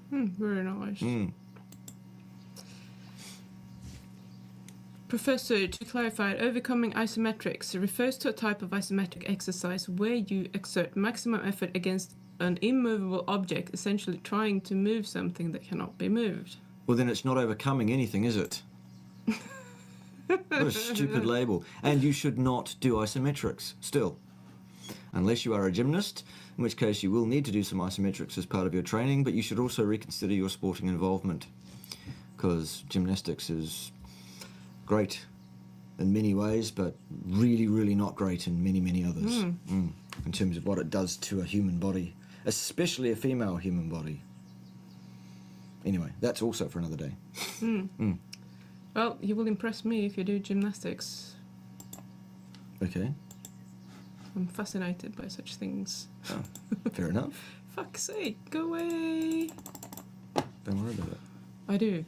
Very nice. Mm. Professor, to clarify, overcoming isometrics refers to a type of isometric exercise where you exert maximum effort against an immovable object, essentially trying to move something that cannot be moved. Well, then it's not overcoming anything, is it? What a stupid label. And you should not do isometrics, still. Unless you are a gymnast, in which case you will need to do some isometrics as part of your training, but you should also reconsider your sporting involvement, because gymnastics is great in many ways, but really, really not great in many, many others, in terms of what it does to a human body, especially a female human body. Anyway, that's also for another day. Well, you will impress me if you do gymnastics. Okay. I'm fascinated by such things. Oh, fair enough. Fuck's sake, go away. Don't worry about it. I do.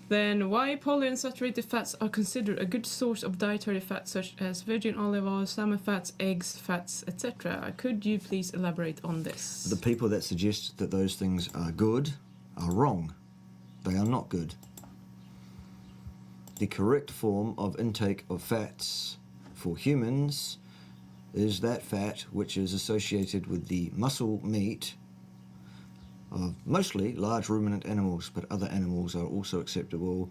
Then why polyunsaturated fats are considered a good source of dietary fats such as virgin olive oil, salmon fats, eggs, fats, etc. Could you please elaborate on this? The people that suggest that those things are good are wrong. They are not good. The correct form of intake of fats for humans is that fat which is associated with the muscle meat of mostly large ruminant animals, but other animals are also acceptable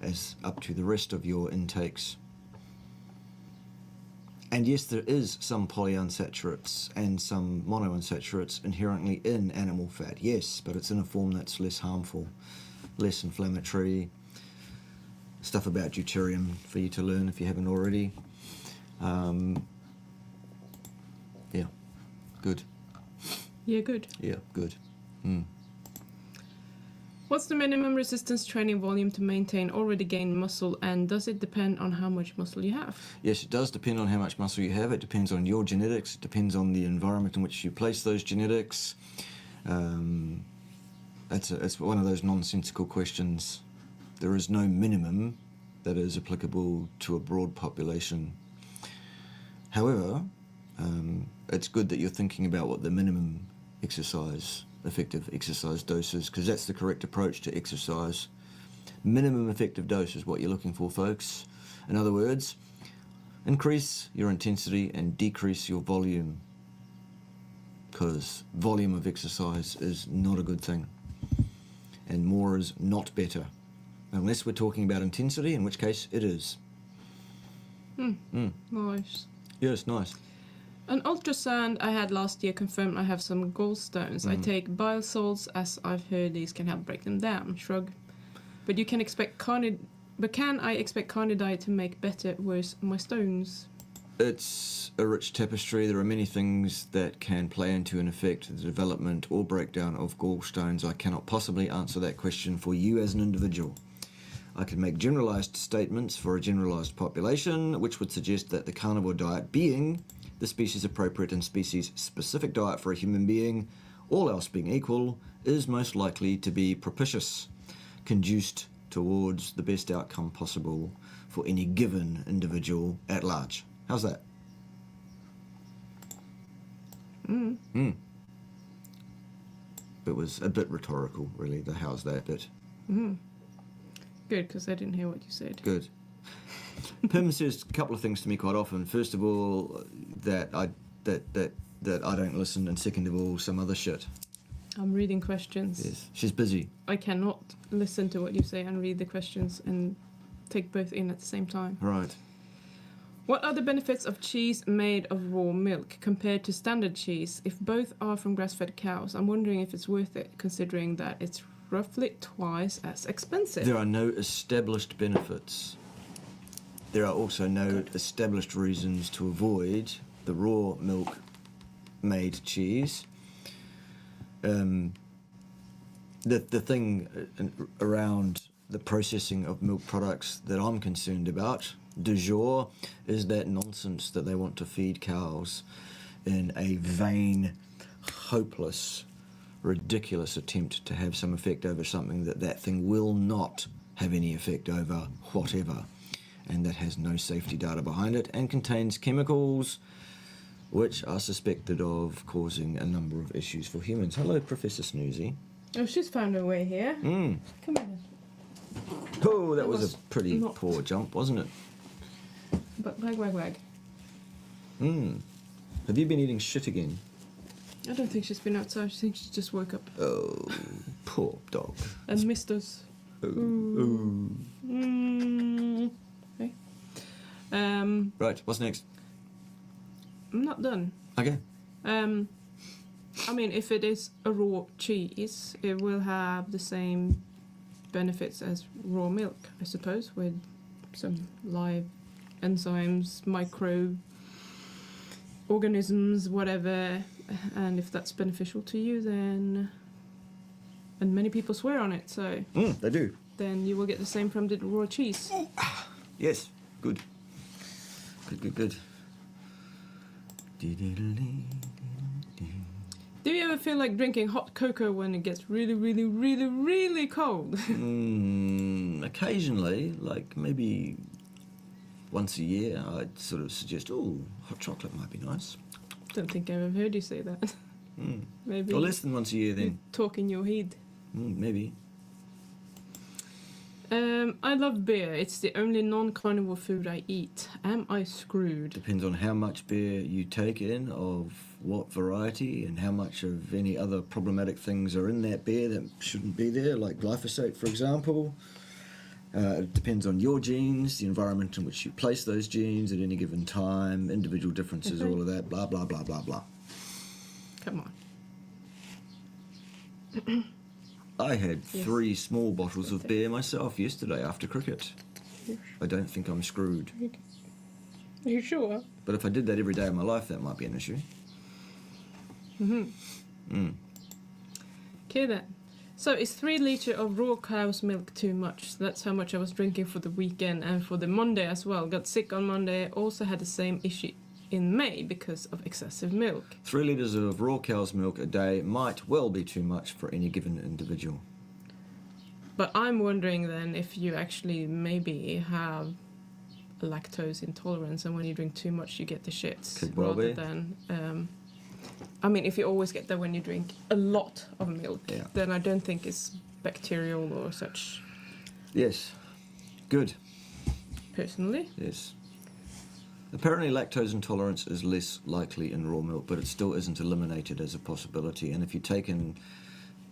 as up to the rest of your intakes. And yes, there is some polyunsaturates and some monounsaturates inherently in animal fat, yes, but it's in a form that's less harmful, less inflammatory. Stuff about deuterium for you to learn if you haven't already. Yeah, good. Yeah, good. Yeah, good. What's the minimum resistance training volume to maintain already gained muscle, and does it depend on how much muscle you have? Yes, it does depend on how much muscle you have. It depends on your genetics. It depends on the environment in which you place those genetics. It's one of those nonsensical questions. There is no minimum that is applicable to a broad population. However, it's good that you're thinking about what the minimum effective exercise dose is, because that's the correct approach to exercise. Minimum effective dose is what you're looking for, folks. In other words, increase your intensity and decrease your volume, because volume of exercise is not a good thing, and more is not better. Unless we're talking about intensity, in which case it is. Nice. Yes, nice. An ultrasound I had last year confirmed I have some gallstones. I take bile salts as I've heard these can help break them down. Shrug. But can I expect carni diet to make better, worse my stones? It's a rich tapestry. There are many things that can play into and affect the development or breakdown of gallstones. I cannot possibly answer that question for you as an individual. I can make generalized statements for a generalized population, which would suggest that the carnivore diet, being the species-appropriate and species-specific diet for a human being, all else being equal, is most likely to be propitious, conduced towards the best outcome possible for any given individual at large. How's that? It was a bit rhetorical, really, the how's that bit. Good, because I didn't hear what you said. Good. Pim says a couple of things to me quite often. First of all, that I don't listen, and second of all, some other shit. I'm reading questions. Yes, she's busy. I cannot listen to what you say and read the questions and take both in at the same time. Right. What are the benefits of cheese made of raw milk compared to standard cheese? If both are from grass-fed cows, I'm wondering if it's worth it, considering that it's roughly twice as expensive. There are no established benefits. There are also no established reasons to avoid the raw milk-made cheese. The thing around the processing of milk products that I'm concerned about, du jour, is that nonsense that they want to feed cows in a vain, hopeless, ridiculous attempt to have some effect over something that thing will not have any effect over, whatever. and that has no safety data behind it, and contains chemicals which are suspected of causing a number of issues for humans. Hello, Professor Snoozy. Oh, she's found her way here. Mm. Come on. Oh, that was a pretty not- poor jump, wasn't it? But wag, wag, wag. Mm. Have you been eating shit again? I don't think she's been outside. I think she just woke up Oh, poor dog. and missed us. Oh, Ooh. oh. Okay. Right, what's next? I'm not done. Okay. I mean, if it is a raw cheese, it will have the same benefits as raw milk, I suppose, with some live enzymes, microorganisms, whatever. And if that's beneficial to you, then... And many people swear on it, so... They do. Then you will get the same from the raw cheese. Yes, good. Good. Do you ever feel like drinking hot cocoa when it gets really, really, really, really cold? Occasionally, like maybe once a year, I'd sort of suggest, hot chocolate might be nice. Don't think I've ever heard you say that. Maybe. Or less than once a year then. You talk in your head. Maybe. I love beer. It's the only non-carnivore food I eat. Am I screwed? Depends on how much beer you take in, of what variety, and how much of any other problematic things are in that beer that shouldn't be there, like glyphosate, for example. It depends on your genes, the environment in which you place those genes at any given time, individual differences, all of that, blah, blah, blah, blah, blah. Come on. I had 3 small bottles of beer myself yesterday after cricket. I don't think I'm screwed. Are you sure? But if I did that every day of my life, that might be an issue. Okay then. So is 3 litres of raw cow's milk too much? So that's how much I was drinking for the weekend and for the Monday as well. Got sick on Monday. Also had the same issue in May because of excessive milk. 3 litres of raw cow's milk a day might well be too much for any given individual. But I'm wondering then if you actually maybe have a lactose intolerance, and when you drink too much you get the shits. Could well rather be. than... I mean, if you always get that when you drink a lot of milk, then I don't think it's bacterial or such. Yes. Good. Personally. Yes. Apparently lactose intolerance is less likely in raw milk, but it still isn't eliminated as a possibility. And if you take in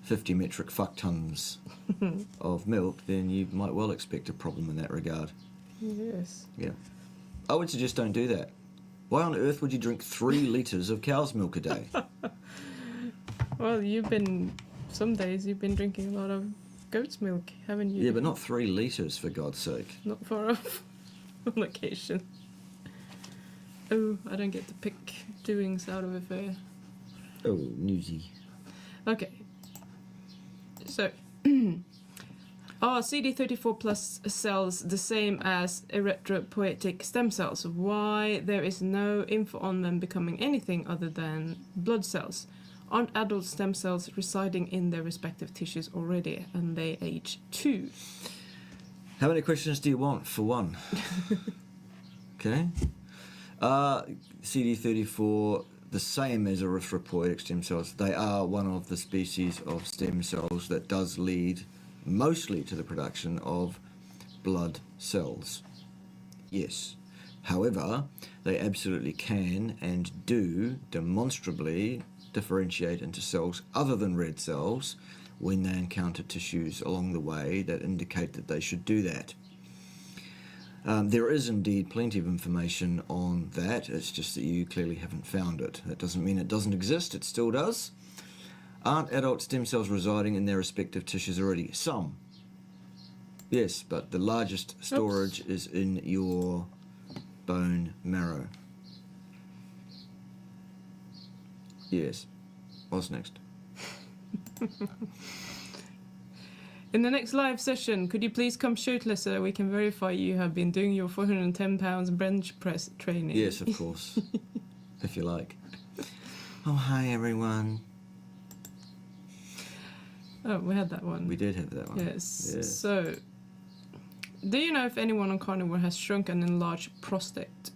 50 metric fuck tons of milk, then you might well expect a problem in that regard. Yes. Yeah. I would suggest don't do that. Why on earth would you drink 3 litres of cow's milk a day? Well, some days you've been drinking a lot of goat's milk, haven't you? Yeah, but not 3 litres, for God's sake. Not far off on occasion. Oh, I don't get to pick doings out of affair. Oh, newsy. Okay. So, are CD34 plus cells the same as erythropoietic stem cells? Why there is no info on them becoming anything other than blood cells? Aren't adult stem cells residing in their respective tissues already, and they age too? How many questions do you want for one? Okay. CD34, the same as erythropoietic stem cells. They are one of the species of stem cells that does lead mostly to the production of blood cells. Yes. However, they absolutely can and do demonstrably differentiate into cells other than red cells when they encounter tissues along the way that indicate that they should do that. There is indeed plenty of information on that, it's just that you clearly haven't found it. That doesn't mean it doesn't exist, it still does. Aren't adult stem cells residing in their respective tissues already? Some. Yes, but the largest storage is in your bone marrow. Yes. What's next? In the next live session, could you please come shirtless so that we can verify you have been doing your 410 pounds bench press training? Yes, of course. If you like. Oh, hi everyone. Oh, we had that one. We did have that one. Yes. Yes. So, Do you know if anyone on carnivore has shrunk and enlarged prostate?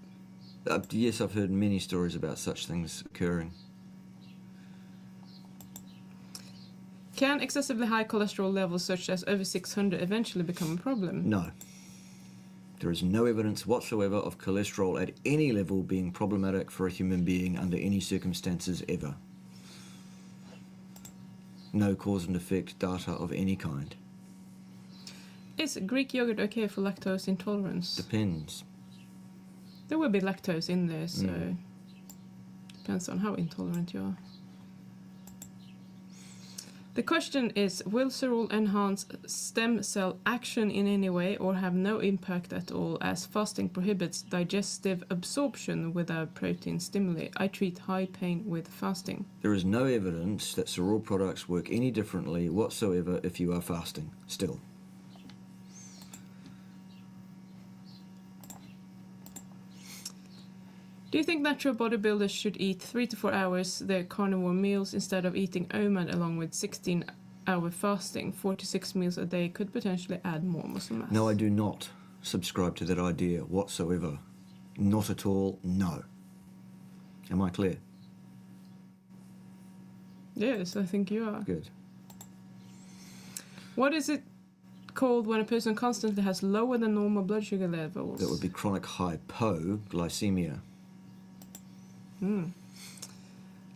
Yes, I've heard many stories about such things occurring. Can excessively high cholesterol levels, such as over 600, eventually become a problem? No. There is no evidence whatsoever of cholesterol at any level being problematic for a human being under any circumstances ever. No cause and effect data of any kind. Is Greek yogurt okay for lactose intolerance? Depends. There will be lactose in there, so depends on how intolerant you are. The question is, will cerule enhance stem cell action in any way or have no impact at all, as fasting prohibits digestive absorption without protein stimuli? I treat high pain with fasting. There is no evidence that cerule products work any differently whatsoever if you are fasting, still. Do you think natural bodybuilders should eat 3 to 4 hours their carnivore meals instead of eating OMAD along with 16-hour fasting? 4 to 6 meals a day could potentially add more muscle mass. No, I do not subscribe to that idea whatsoever. Not at all, no. Am I clear? Yes, I think you are. Good. What is it called when a person constantly has lower than normal blood sugar levels? That would be chronic hypoglycemia.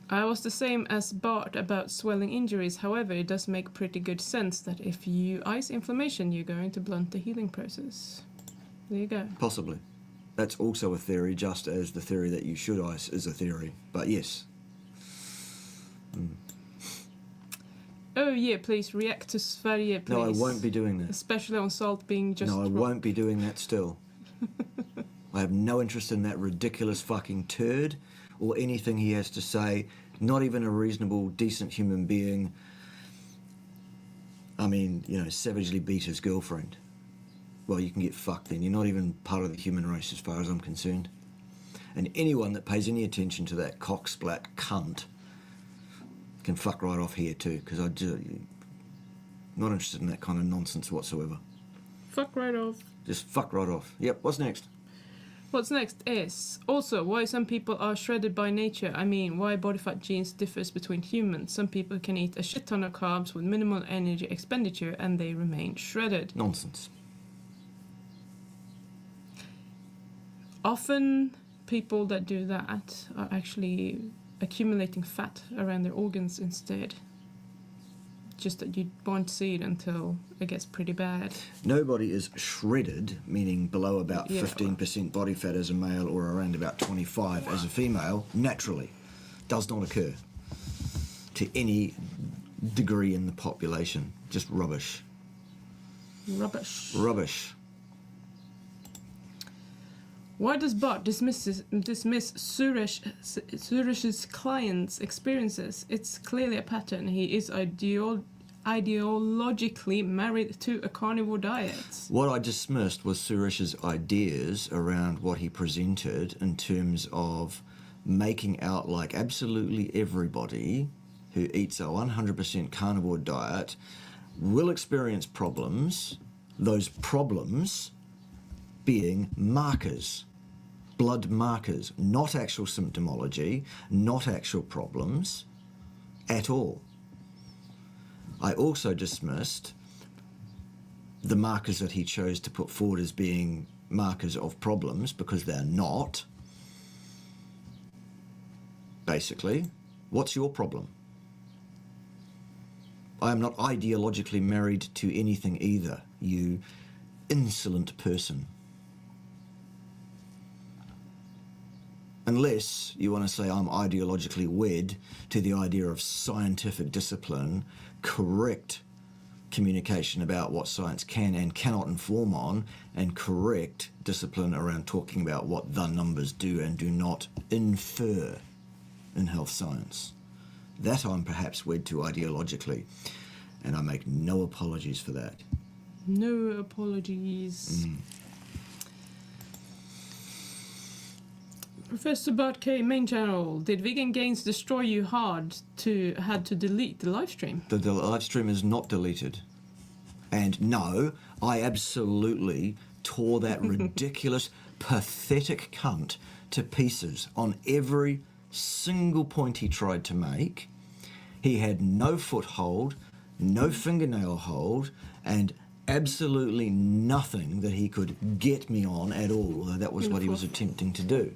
I was the same as Bart about swelling injuries. However, it does make pretty good sense that if you ice inflammation, you're going to blunt the healing process. There you go. Possibly. That's also a theory, just as the theory that you should ice is a theory. But yes. Oh yeah, please react to Sverige, please. No, I won't be doing that. Especially on salt being just... No, I won't be doing that still. I have no interest in that ridiculous fucking turd or anything he has to say. Not even a reasonable, decent human being. I mean, you know, savagely beat his girlfriend. Well, you can get fucked then. You're not even part of the human race as far as I'm concerned. And anyone that pays any attention to that cocksplat cunt can fuck right off here too, because I'm not interested in that kind of nonsense whatsoever. Fuck right off. Just fuck right off. Yep, what's next? What's next is also why some people are shredded by nature. I mean, why body fat genes differs between humans. Some people can eat a shit ton of carbs with minimal energy expenditure and they remain shredded. Nonsense. Often people that do that are actually accumulating fat around their organs instead. Just that you won't see it until it gets pretty bad. Nobody is shredded, meaning below about Yeah, 15% body fat as a male or around about 25 as a female, naturally. Does not occur to any degree in the population. Just rubbish. Rubbish. Rubbish. Why does Bart dismiss Suresh's clients' experiences? It's clearly a pattern. He is ideologically married to a carnivore diet. What I dismissed was Suresh's ideas around what he presented in terms of making out like absolutely everybody who eats a 100% carnivore diet will experience problems, those problems being markers, blood markers, not actual symptomology, not actual problems at all. I also dismissed the markers that he chose to put forward as being markers of problems because they're not. Basically, what's your problem? I am not ideologically married to anything either, you insolent person. Unless you want to say I'm ideologically wed to the idea of scientific discipline, correct communication about what science can and cannot inform on, and correct discipline around talking about what the numbers do and do not infer in health science. That I'm perhaps wed to ideologically, and I make no apologies for that. No apologies. Professor Bart K, main channel. Did vegan gains destroy you had to delete the live stream? The live stream is not deleted. And no, I absolutely tore that ridiculous, pathetic cunt to pieces on every single point he tried to make. He had no foothold, no fingernail hold, and absolutely nothing that he could get me on at all, although that was what he was attempting to do.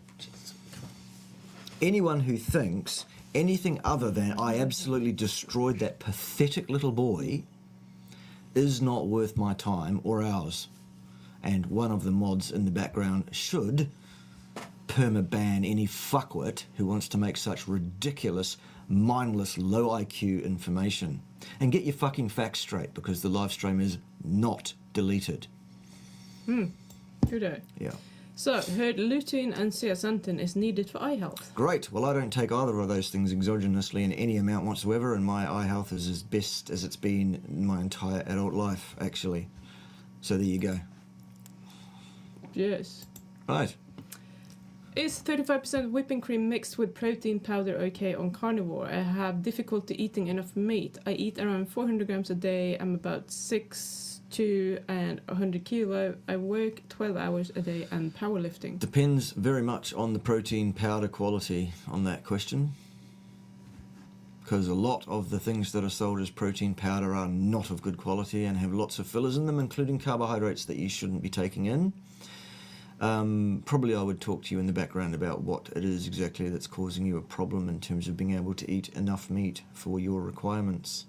Anyone who thinks anything other than I absolutely destroyed that pathetic little boy is not worth my time or ours. And one of the mods in the background should perma-ban any fuckwit who wants to make such ridiculous, mindless, low IQ information. And get your fucking facts straight, because the live stream is not deleted. Good day. Yeah. So, heard lutein and zeaxanthin is needed for eye health. Great. Well, I don't take either of those things exogenously in any amount whatsoever, and my eye health is as best as it's been in my entire adult life, actually. So there you go. Yes. Right. Is 35% whipping cream mixed with protein powder okay on carnivore? I have difficulty eating enough meat. I eat around 400 grams a day. I'm about 6'2" and 100 kilo. I work 12 hours a day and powerlifting. Depends very much on the protein powder quality on that question, because a lot of the things that are sold as protein powder are not of good quality and have lots of fillers in them, including carbohydrates that you shouldn't be taking in. Probably I would talk to you in the background about what it is exactly that's causing you a problem in terms of being able to eat enough meat for your requirements.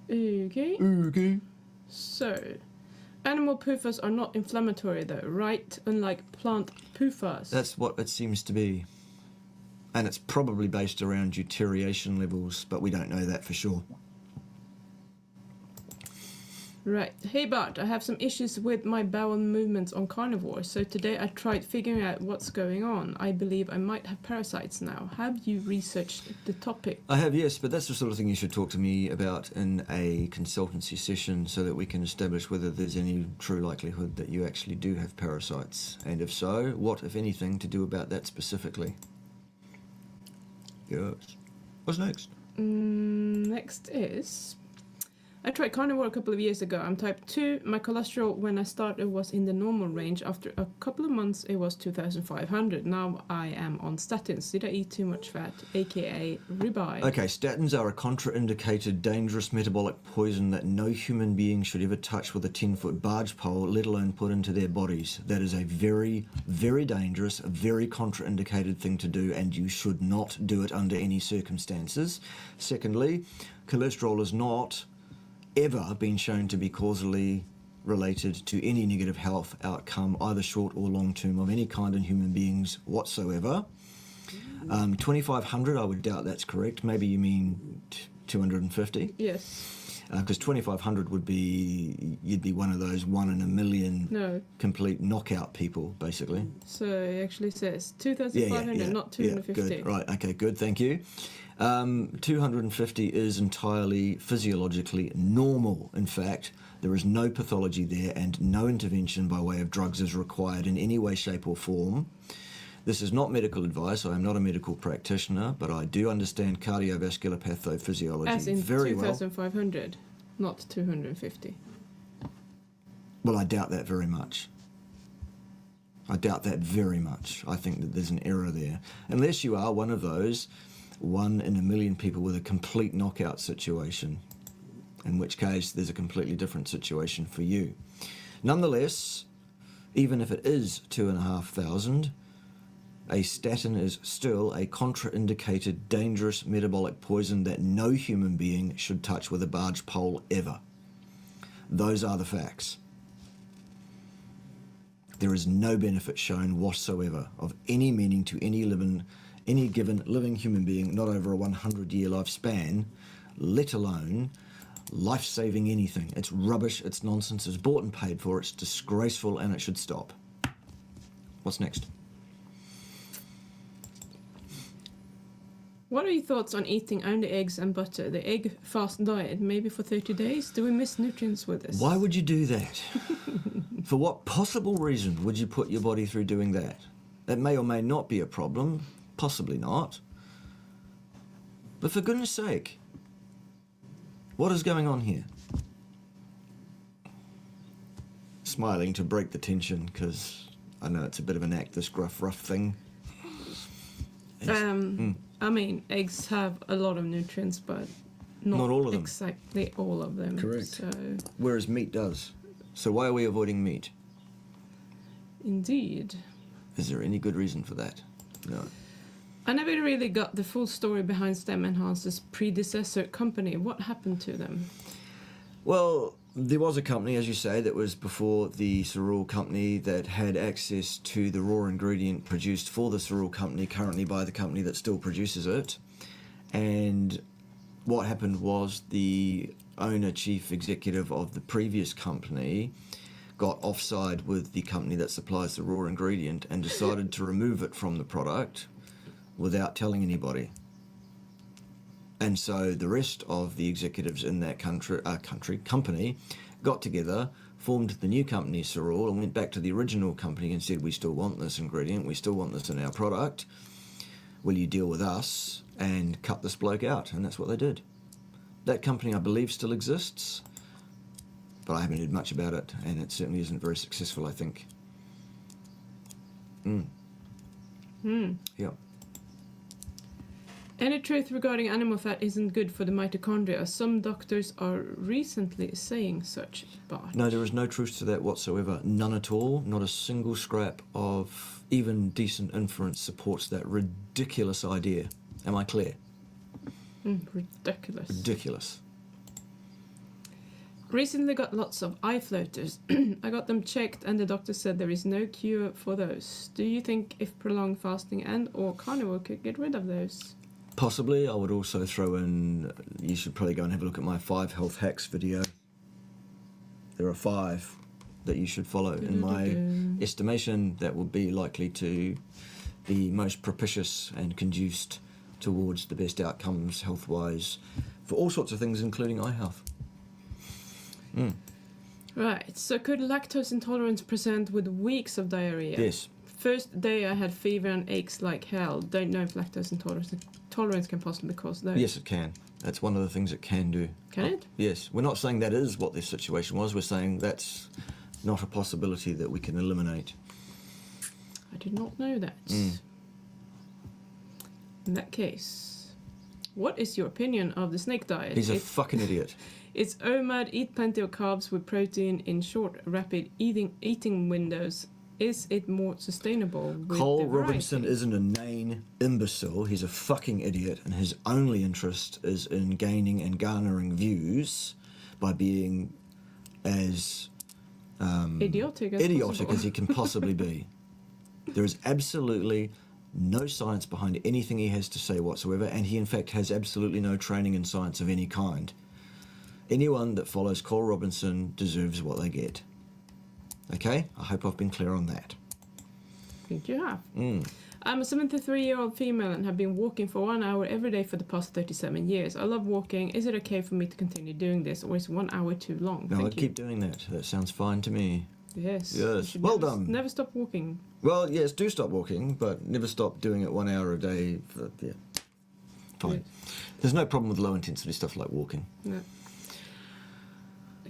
Okay. So, animal PUFAs are not inflammatory though, right? Unlike plant PUFAs. That's what it seems to be. And it's probably based around deuteriation levels, but we don't know that for sure. Right. Hey Bart, I have some issues with my bowel movements on carnivore, so today I tried figuring out what's going on. I believe I might have parasites now. Have you researched the topic? I have, yes, but that's the sort of thing you should talk to me about in a consultancy session so that we can establish whether there's any true likelihood that you actually do have parasites. And if so, what, if anything, to do about that specifically? Yes. What's next? Next is... I tried carnivore a couple of years ago. I'm type 2. My cholesterol when I started was in the normal range. After a couple of months, it was 2,500. Now I am on statins. Did I eat too much fat, aka ribeye? Okay, statins are a contraindicated, dangerous metabolic poison that no human being should ever touch with a 10-foot barge pole, let alone put into their bodies. That is a very, very dangerous, very contraindicated thing to do, and you should not do it under any circumstances. Secondly, cholesterol is not ever been shown to be causally related to any negative health outcome, either short or long term, of any kind in human beings whatsoever. 2,500, I would doubt that's correct. Maybe you mean 250? Yes. Because 2,500 would be, you'd be one of those 1 in a million complete knockout people, basically. So it actually says 2,500, not 250. Yeah, good. Right, okay, good, thank you. 250 is entirely physiologically normal. In fact, there is no pathology there and no intervention by way of drugs is required in any way, shape or form. This is not medical advice. I am not a medical practitioner, but I do understand cardiovascular pathophysiology As in very well. 2,500, not 250. Well, I doubt that very much. I doubt that very much. I think that there's an error there. Unless you are one of those 1 in a million people with a complete knockout situation, in which case there's a completely different situation for you. Nonetheless, even if it is 2,500, a statin is still a contraindicated, dangerous metabolic poison that no human being should touch with a barge pole ever. Those are the facts. There is no benefit shown whatsoever of any meaning to any given living human being, not over a 100-year lifespan, let alone life-saving anything. It's rubbish, it's nonsense, it's bought and paid for, it's disgraceful, and it should stop. What's next? What are your thoughts on eating only eggs and butter? The egg fast diet, maybe for 30 days? Do we miss nutrients with this? Why would you do that? For what possible reason would you put your body through doing that? That may or may not be a problem, possibly not. But for goodness sake, What is going on here? Smiling to break the tension, because I know it's a bit of an act, this rough thing. I mean, eggs have a lot of nutrients, but not all of them. Exactly all of them. Correct. So, Whereas meat does. So why are we avoiding meat? indeed. Is there any good reason for that? No. I never really got the full story behind Stem Enhance's predecessor company. What happened to them? Well, there was a company, as you say, that was before the cereal company that had access to the raw ingredient produced for the cereal company, currently by the company that still produces it. And what happened was the owner, chief executive of the previous company got offside with the company that supplies the raw ingredient and decided to remove it from the product without telling anybody. And so the rest of the executives in that company got together, formed the new company, Cereal, and went back to the original company and said, we still want this ingredient, we still want this in our product. Will you deal with us and cut this bloke out? And that's what they did. That company, I believe, still exists, but I haven't heard much about it, and it certainly isn't very successful, I think. Yeah. Any truth regarding animal fat isn't good for the mitochondria? Some doctors are recently saying such, but... No, there is no truth to that whatsoever. None at all. Not a single scrap of even decent inference supports that ridiculous idea. Am I clear? Ridiculous. Ridiculous. Recently got lots of eye floaters. I got them checked and the doctor said there is no cure for those. Do you think if prolonged fasting and or carnivore could get rid of those? Possibly. I would also throw in, you should probably go and have a look at my 5 health hacks video. There are 5 that you should follow. In my estimation, that will be likely to be most propitious and conduced towards the best outcomes health-wise for all sorts of things, including eye health. Right, so could lactose intolerance present with weeks of diarrhea? Yes. First day I had fever and aches like hell. Don't know if lactose intolerance can possibly cause those. Yes, it can. That's one of the things it can do. Can it? Yes. We're not saying that is what this situation was. We're saying that's not a possibility that we can eliminate. I did not know that. In that case, what is your opinion of the snake diet? He's a fucking idiot. It's OMAD, eat plenty of carbs with protein in short, rapid eating windows. Is it more sustainable with Cole the variety? Robinson isn't a inane imbecile. He's a fucking idiot, and his only interest is in gaining and garnering views by being as idiotic as he can possibly be. There is absolutely no science behind anything he has to say whatsoever, and he in fact has absolutely no training in science of any kind. Anyone that follows Cole Robinson deserves what they get. Okay? I hope I've been clear on that. I think you have. I'm a 73-year-old female and have been walking for 1 hour every day for the past 37 years. I love walking. Is it okay for me to continue doing this, or is 1 hour too long? No, I'll keep doing that. That sounds fine to me. Yes. Yes. Well done. Never stop walking. Well, yes, do stop walking, but never stop doing it 1 hour a day. Fine. Yes. There's no problem with low-intensity stuff like walking. No.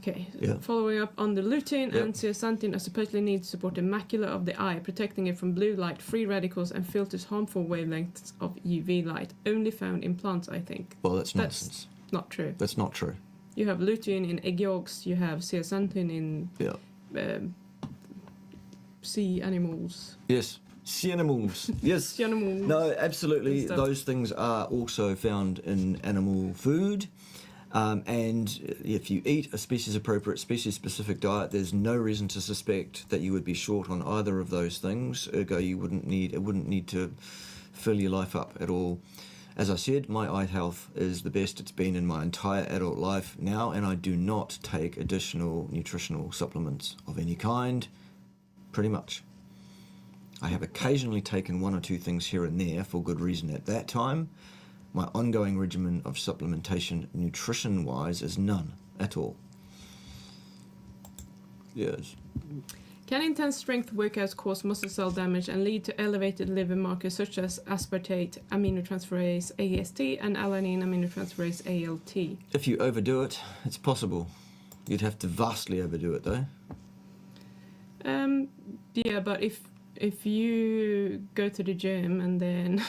Okay, Yeah. Following up on the lutein Yep. and zeaxanthin are supposedly needed to support the macula of the eye, protecting it from blue light, free radicals, and filters harmful wavelengths of UV light. Only found in plants, I think. Well, that's nonsense. Not true. That's not true. You have lutein in egg yolks, you have zeaxanthin in sea animals. Yes. Sea animals. Yes. Sea animals. No, absolutely. and stuff. Those things are also found in animal food. And if you eat a species-appropriate, species-specific diet, there's no reason to suspect that you would be short on either of those things. Ergo, it wouldn't need to fill your life up at all. As I said, my eye health is the best it's been in my entire adult life now, and I do not take additional nutritional supplements of any kind, pretty much. I have occasionally taken 1 or 2 things here and there for good reason at that time. My ongoing regimen of supplementation, nutrition-wise, is none at all. Yes. Can intense strength workouts cause muscle cell damage and lead to elevated liver markers such as aspartate aminotransferase AST and alanine aminotransferase ALT? If you overdo it, it's possible. You'd have to vastly overdo it, though. Yeah, but if you go to the gym and then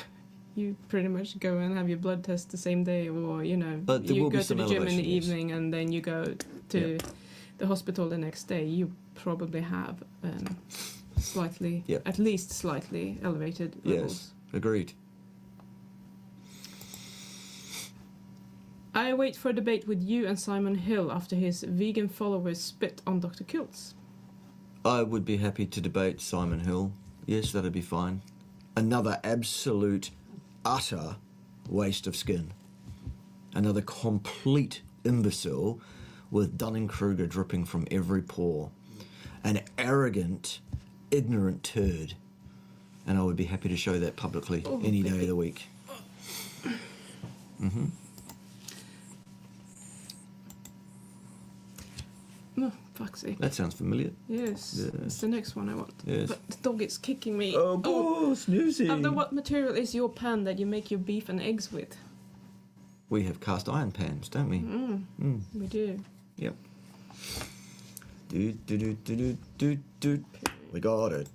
you pretty much go and have your blood test the same day, or you go to the gym in the evening and then you go to the hospital the next day, you probably have at least slightly elevated levels. Yes, agreed. I wait for a debate with you and Simon Hill after his vegan followers spit on Dr. Kiltz. I would be happy to debate Simon Hill. Yes, that'd be fine. Another absolute, utter waste of skin. Another complete imbecile with Dunning-Kruger dripping from every pore. An arrogant, ignorant turd. And I would be happy to show that publicly any day of the week. Mm-hmm. Oh, fuck's sake. That sounds familiar. Yes, it's the next one I want. Yes. But the dog is kicking me. Snoozing. What material is your pan that you make your beef and eggs with? We have cast iron pans, don't we? We do. Yep. We got it.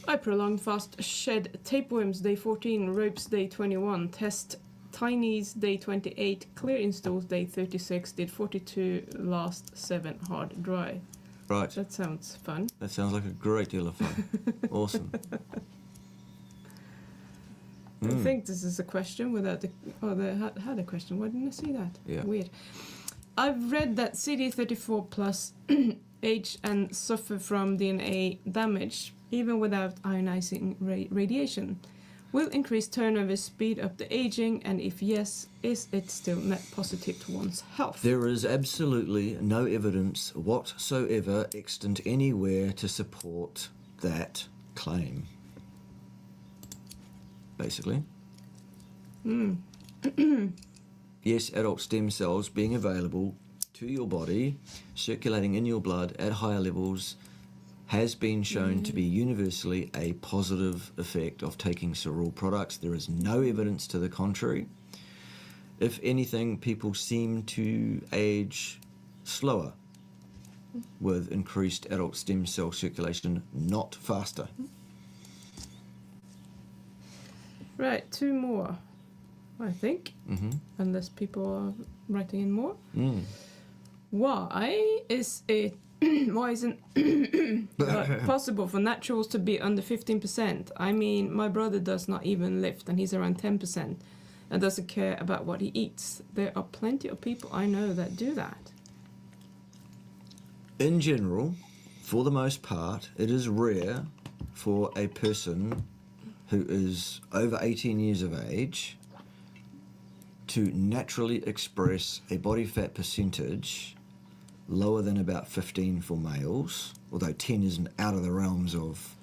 I prolonged fast shed tapeworms day 14, ropes day 21, test tinies day 28, clear installs day 36, did 42 last 7 hard dry. Right. That sounds fun. That sounds like a great deal of fun. Awesome. I think this is a question without the... Oh, they had a question. Why didn't I see that? Yeah. Weird. I've read that CD34 plus age and suffer from DNA damage, even without ionizing radiation. Will increased turnover speed up the aging, and if yes, is it still net positive to one's health? There is absolutely no evidence whatsoever extant anywhere to support that claim. Basically. Yes, adult stem cells being available to your body, circulating in your blood at higher levels, has been shown to be universally a positive effect of taking cereal products. There is no evidence to the contrary. If anything, people seem to age slower with increased adult stem cell circulation, not faster. Right, 2 more, I think, unless people are writing in more. Why is it possible for naturals to be under 15%? I mean, my brother does not even lift, and he's around 10%, and doesn't care about what he eats. There are plenty of people I know that do that. In general, for the most part, it is rare for a person who is over 18 years of age to naturally express a body fat percentage lower than about 15 for males, although 10 isn't out of the realms of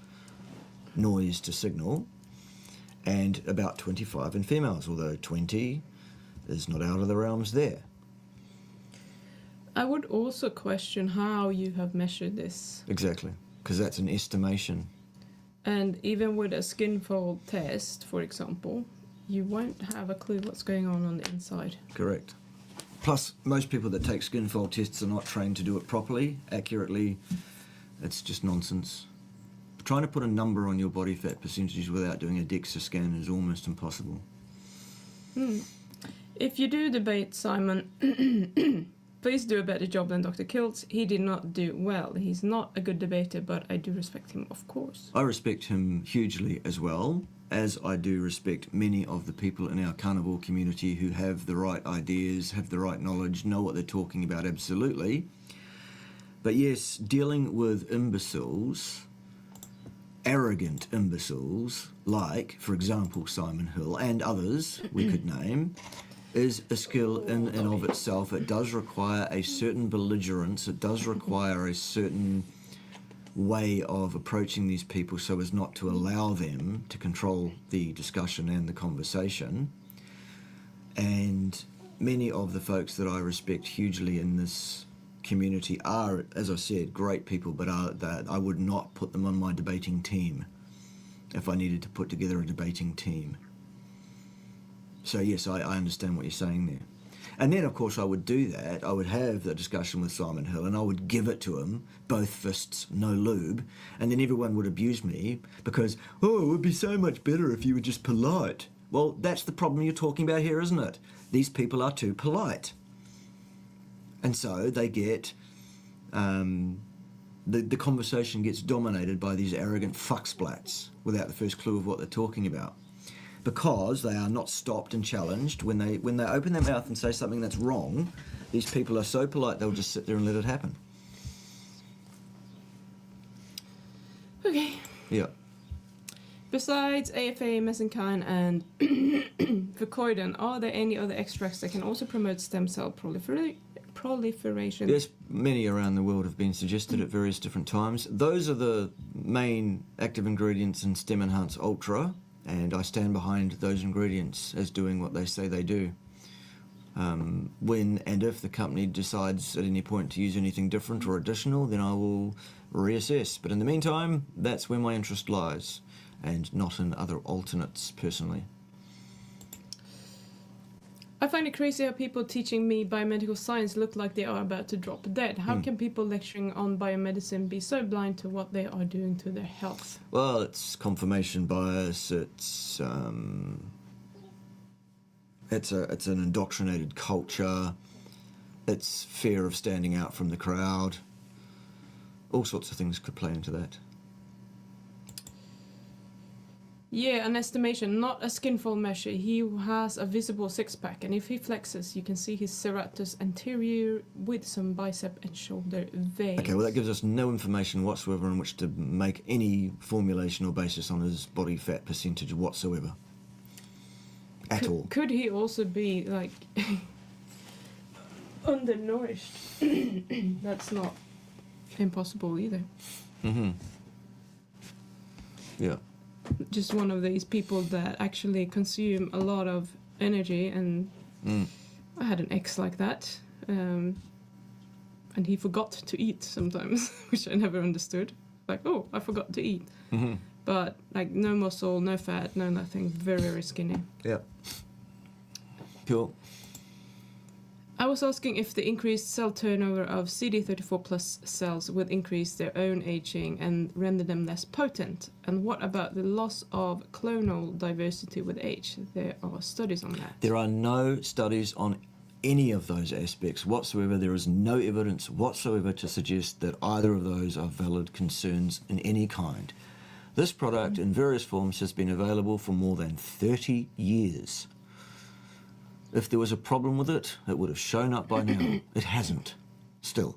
noise to signal, and about 25 in females, although 20 is not out of the realms there. I would also question how you have measured this. Exactly, because that's an estimation. And even with a skin fold test, for example, you won't have a clue what's going on the inside. Correct. Plus, most people that take skin fold tests are not trained to do it properly, accurately. It's just nonsense. Trying to put a number on your body fat percentages without doing a DEXA scan is almost impossible. If you do debate Simon, please do a better job than Dr. Kiltz. He did not do well. He's not a good debater, but I do respect him, of course. I respect him hugely as well, as I do respect many of the people in our carnivore community who have the right ideas, have the right knowledge, know what they're talking about, absolutely. But yes, dealing with imbeciles, arrogant imbeciles, like, for example, Simon Hill and others we could name, is a skill in and of itself. It does require a certain belligerence, it does require a certain way of approaching these people so as not to allow them to control the discussion and the conversation. And many of the folks that I respect hugely in this community are, as I said, great people, but that I would not put them on my debating team if I needed to put together a debating team. So yes, I understand what you're saying there. And then, of course, I would do that. I would have the discussion with Simon Hill, and I would give it to him, both fists, no lube, and then everyone would abuse me because, oh, it would be so much better if you were just polite. Well, that's the problem you're talking about here, isn't it? These people are too polite. And so they get, the conversation gets dominated by these arrogant fucksplats without the first clue of what they're talking about. Because they are not stopped and challenged. When they open their mouth and say something that's wrong, these people are so polite they'll just sit there and let it happen. Okay. Yeah. Besides AFA, mesenchyme, and Vicodin, are there any other extracts that can also promote stem cell proliferation? Yes, many around the world have been suggested at various different times. Those are the main active ingredients in Stem Enhance Ultra, and I stand behind those ingredients as doing what they say they do. When and if the company decides at any point to use anything different or additional, then I will reassess. But in the meantime, that's where my interest lies, and not in other alternates personally. I find it crazy how people teaching me biomedical science look like they are about to drop dead. How can people lecturing on biomedicine be so blind to what they are doing to their health? Well, it's confirmation bias. It's an indoctrinated culture. It's fear of standing out from the crowd. All sorts of things could play into that. Yeah, an estimation, not a skinfold measure. He has a visible six-pack, and if he flexes, you can see his serratus anterior with some bicep and shoulder veins. Okay, well, that gives us no information whatsoever on which to make any formulation or basis on his body fat percentage whatsoever. At all. Could he also be, like, undernourished? That's not impossible either. Mm-hmm. Yeah. Just one of these people that actually consume a lot of energy, and I had an ex like that, and he forgot to eat sometimes, which I never understood. Like, oh, I forgot to eat. Mm-hmm. But like no muscle, no fat, no nothing, very, very skinny. Yeah. Cool. I was asking if the increased cell turnover of CD34 plus cells would increase their own aging and render them less potent. And what about the loss of clonal diversity with age? There are studies on that. There are no studies on any of those aspects whatsoever. There is no evidence whatsoever to suggest that either of those are valid concerns in any kind. This product in various forms has been available for more than 30 years. If there was a problem with it, it would have shown up by now. It hasn't. Still.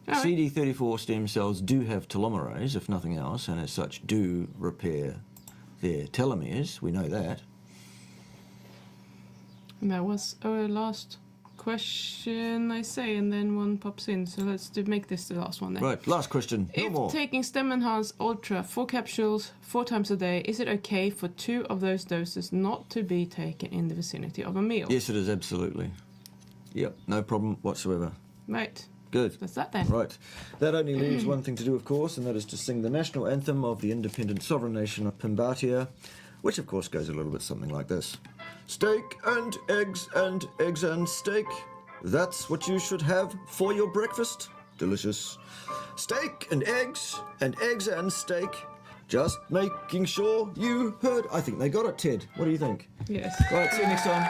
CD34 stem cells do have telomerase, if nothing else, and as such do repair their telomeres. We know that. And that was our last question, I say, and then one pops in. So let's make this the last one then. Right, last question. No If more. taking Stem Enhance Ultra 4 capsules 4 times a day, is it okay for 2 of those doses not to be taken in the vicinity of a meal? Yes, it is, absolutely. Yep, no problem whatsoever. Right. Good. That's that then. Right. That only leaves one thing to do, of course, and that is to sing the national anthem of the independent sovereign nation of Pimbatia, which, of course, goes a little bit something like this. Steak and eggs and steak. That's what you should have for your breakfast. Delicious. Steak and eggs and steak. Just making sure you heard. I think they got it, Ted. What do you think? Yes. Right, see you next time.